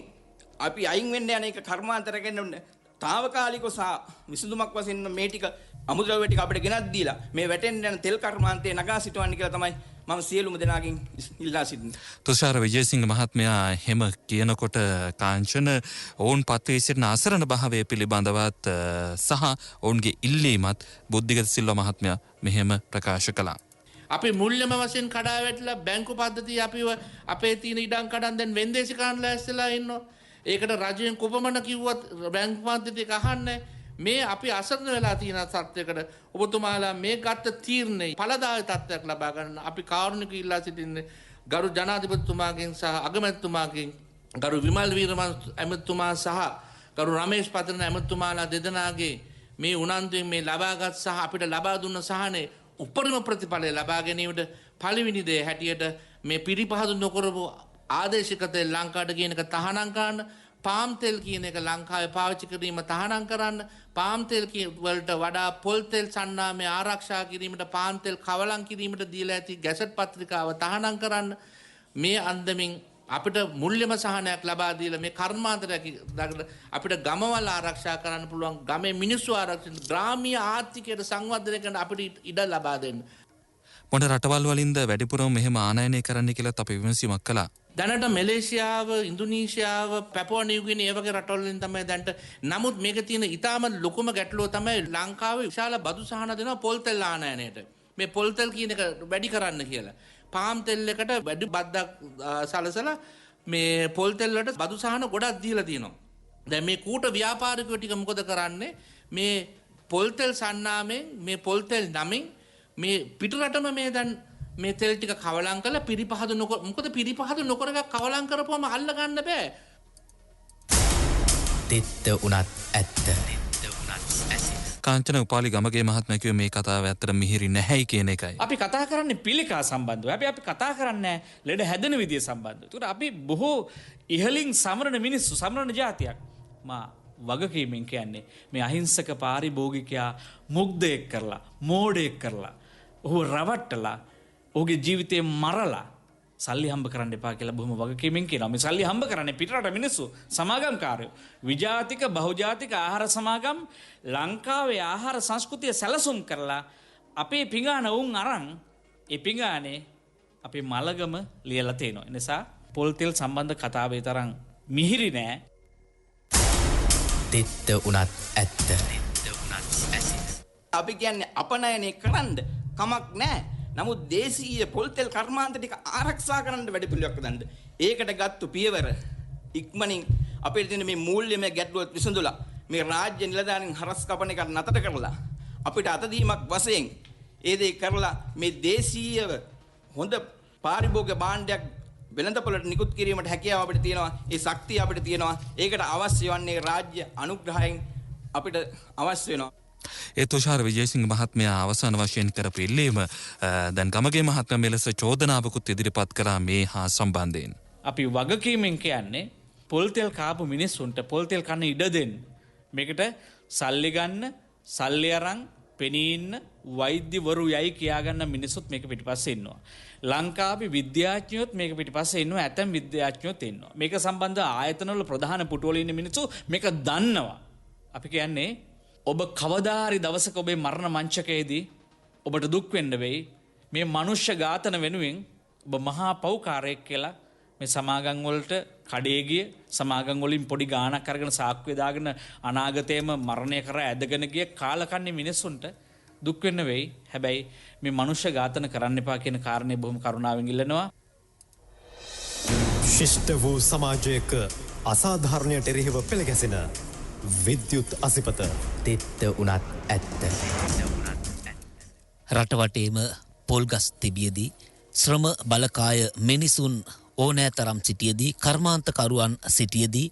L: අපි අයින් වෙන්න යන එක කර්මාන්තයක ගන්න తాවකාලිකව සහ විසඳුමක් වශයෙන් මේ ටික අමුද්‍රව්‍ය ටික අපිට ගෙනත් දීලා මේ වැටෙන්න යන තෙල් කර්මාන්තේ නගා සිටවන්න කියලා තමයි මම සියලුම දෙනාගෙන් ඉල්ලා සිටින්නේ.
D: තුෂාර විජේසිංහ මහත්මයා හැම කියනකොට කාංචන ඔවුන් පත්වී සිටින අසරණ භාවය පිළිබඳවත් සහ ඔවුන්ගේ ඉල්ලීමත් බුද්ධිගත සිල්වා මහත්මයා මෙහෙම ප්‍රකාශ කළා.
F: අපි මුල්‍යම වශයෙන් කඩා වැටලා බැංකු පද්ධතිය අපිව අපේ තියෙන ඉඩම් කඩන් දැන් වෙන්දේසි කාණ්ඩ ලෑස්තිලා ඉන්නවා. ඒකට රජයෙන් කොපමණ කිව්වත් බැංකු පද්ධතියක අහන්නේ මේ අපි අසරණ වෙලා තියෙන සත්‍යයකට ඔබතුමාලා මේ ගත්ත තීරණේ ඵලදායී තත්ත්වයක් ලබා ගන්න අපි කාරුණික ඉල්ලා සිටින්නේ ගරු ජනාධිපතිතුමාගෙන් සහ අගමැතිතුමාගෙන් ගරු විමල් වීරවංශ ඇමතිතුමා සහ ගරු රමේෂ් පතරණ ඇමතිතුමාලා දෙදෙනාගේ මේ උනන්දුවෙන් මේ ලබාගත් සහ අපිට ලබා දුන්න සහනේ උපරිම ප්‍රතිඵලය ලබා ගැනීමට පළවෙනි දේ හැටියට මේ පිරිපහදු නොකරපු ආදේශික තෙල් ලංකාවට කියන එක තහනම් කරන්න, පාම් තෙල් කියන එක ලංකාවේ පාවිච්චි කිරීම තහනම් කරන්න, පාම් තෙල් වලට වඩා පොල් තෙල් සන්නාමය ආරක්ෂා කිරීමට, පාම් තෙල් කවලම් කිරීමට දීලා ඇති ගැසට් පත්‍රිකාව තහනම් කරන්න. මේ අන්දමින් අපිට මුල්‍යම සහනයක් ලබා දීලා මේ කර්මාන්තයක් අපිට ගමවල ආරක්ෂා කරන්න පුළුවන්, ගමේ මිනිස්සු ආරක්ෂා, ග්‍රාමීය ආර්ථිකයට සංවර්ධනය කරන්න අපිට ඉඩ ලබා දෙන්න.
D: මොන රටවල් වලින්ද වැඩිපුරම මෙහෙම ආනයනය කරන්න කියලාත් අපි විමසීමක් කළා.
F: දැනට මැලේසියාව, ඉන්දුනීසියාව, පැපුවා නිව්ගිනි ඒ වගේ රටවල් වලින් තමයි දැනට. නමුත් මේක තියෙන ඊටාම ලොකුම ගැටලුව තමයි ලංකාවේ විශාල බදු සහන දෙනවා පොල් තෙල් ආනයනයට. මේ පොල් තෙල් කියන එක වැඩි කරන්න කියලා. පාම් තෙල් එකට වැඩි බද්දක් සලසලා මේ පොල් තෙල් වලට බදු සහන ගොඩක් දීලා තියෙනවා. දැන් මේ කූට ව්‍යාපාරිකයෝ ටික මොකද කරන්නේ? මේ පොල් තෙල් සන්නාමෙන් මේ පොල් තෙල් නමින් මේ පිටරටම මේ දැන් මේ තෙල් ටික කවලම් කරලා පිරිපහදු නොකර, මොකද පිරිපහදු නොකර එකක් කවලම් කරපුවම අල්ල ගන්න බෑ.
E: තිත්ත උනත් ඇත්ත.
D: කාංචන උපාලි ගමගේ මහත්මයා කිව්වේ මේ කතාව ඇත්තට මිහිරි නැහැයි කියන එකයි.
N: අපි කතා කරන්නේ පිළිකා සම්බන්ධව. අපි කතා කරන්නේ ලෙඩ හැදෙන විදිය සම්බන්ධව. ඒකට අපි බොහෝ ඉහලින් සමරන මිනිස්සු, සමරන ජාතියක්. මා වගකීමෙන් කියන්නේ මේ අහිංසක පාරිභෝගිකයා මුග්ධයෙක් කරලා, මෝඩයෙක් කරලා, ඔහු රවට්ටලා, ඔහුගේ ජීවිතේ මරලා සල්ලි හම්බ කරන්න එපා කියලා බොහොම වගකීමෙන් කියනවා. මේ සල්ලි හම්බ කරන්නේ පිටරට මිනිස්සු, සමාගම්කාරයෝ. විජාතික බහුජාතික ආහාර සමාගම් ලංකාවේ ආහාර සංස්කෘතිය සැලසුම් කරලා අපේ පිඟාන උන් අරන් ඒ පිඟානේ අපේ මලගම ලියලා තියෙනවා. ඒ නිසා පොල් තෙල් සම්බන්ධ කතාවේ තරම් මිහිරි නෑ.
E: තිත්ත උනත් ඇත්ත.
L: අපි කියන්නේ අපනයනය කරන්න කමක් නෑ. නමුත් දේශීය පොල් තෙල් කර්මාන්ත ටික ආරක්ෂා කරන්න වැඩ පිළිවෙලක් දාන්න. ඒකට ගත්තු පියවර ඉක්මනින් අපේ තියෙන මේ මූල්‍යමය ගැටලුවත් විසඳුලා මේ රාජ්‍ය නිලධාරීන් හරස් කපන එක නතර කරලා අපිට අතදීමක් වශයෙන් ඒ දේ කරලා මේ දේශීයව හොඳ පාරිභෝගික භාණ්ඩයක් වෙළඳපොළට නිකුත් කිරීමට හැකියාව අපිට තියෙනවා. ඒ ශක්තිය අපිට තියෙනවා. ඒකට අවශ්‍ය වන්නේ රාජ්‍ය අනුග්‍රහයෙන් අපිට අවශ්‍ය වෙනවා.
D: ඒ තුෂාර විජේසිංහ මහත්මයා අවසාන වශයෙන් කරපු ඉල්ලීම දැන් ගමගේ මහත්මයා මෙලෙස චෝදනාවකුත් ඉදිරිපත් කරා මේ හා සම්බන්ධයෙන්.
N: අපි වගකීමෙන් කියන්නේ පොල් තෙල් කාපු මිනිස්සුන්ට පොල් තෙල් කන්න ඉඩ දෙන්න. මේකට සල්ලි ගන්න, සල්ලි අරන් පෙනී ඉන්න වෛද්‍යවරු යයි කියාගන්න මිනිස්සුත් මේක පිටිපස්සේ ඉන්නවා. ලංකාවේ විද්‍යාඥයොත් මේක පිටිපස්සේ ඉන්නවා. ඇතැම් විද්‍යාඥයොත් ඉන්නවා. මේක සම්බන්ධ ආයතනවල ප්‍රධාන පුටුවල ඉන්න මිනිස්සු මේක දන්නවා. අපි කියන්නේ ඔබ කවදා හරි දවසක ඔබේ මරණ මංචකයේදී ඔබට දුක් වෙන්න වෙයි. මේ මනුෂ්‍ය ඝාතන වෙනුවෙන් ඔබ මහා පව්කාරයෙක් කියලා මේ සමාගම් වලට කඩේ ගිය සමාගම් වලින් පොඩි ගාණක් අරගෙන සාක්කුවේ දාගෙන අනාගතයේම මරණය කර ඇදගෙන ගිය කාලකන්ණි මිනිස්සුන්ට දුක් වෙන්න වෙයි. හැබැයි මේ මනුෂ්‍ය ඝාතන කරන්න එපා කියන කාරණේ බොහොම කරුණාවෙන් ඉල්ලනවා.
A: ශිෂ්ට වූ සමාජයක අසාධාරණයට එරෙහිව පෙළගැසෙන විද්‍යුත් අසිපත
E: තෙත්ත උනත් ඇත්ත.
C: රටවටේම පොල්ගස් තිබියදී ශ්‍රම බලකාය මිනිසුන් ඕනෑ තරම් සිටියදී කර්මාන්තකරුවන් සිටියදී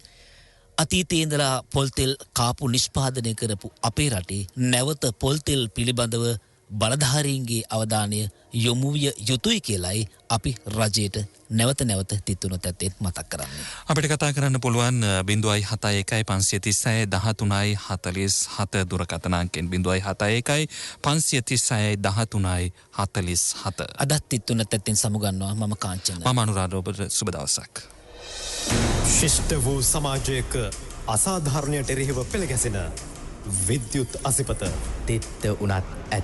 C: අතීතයේ ඉඳලා පොල්තෙල් කාපු නිෂ්පාදනය කරපු අපේ රටේ නැවත පොල්තෙල් පිළිබඳව බලධාරීන්ගේ අවධානය යොමු විය යුතුයි කියලයි අපි රජයට නැවත නැවත තිතුණු තැත්තෙත් මතක් කරන්නේ.
D: අපිට කතා කරන්න පුළුවන් 071 536 13 47 දුරකථන අංකෙන් 071 536 13 47.
C: අදත් තිතුණු තැත්තෙන් සමුගන්නවා මම කාංචන.
D: මම අනුරාධ ඔබට සුබ දවසක්.
A: ශිෂ්ට වූ සමාජයක අසාධාරණයට එරෙහිව පෙළගැසෙන විද්‍යුත් අසිපත
E: තෙත්ත උනත් ඇත්ත.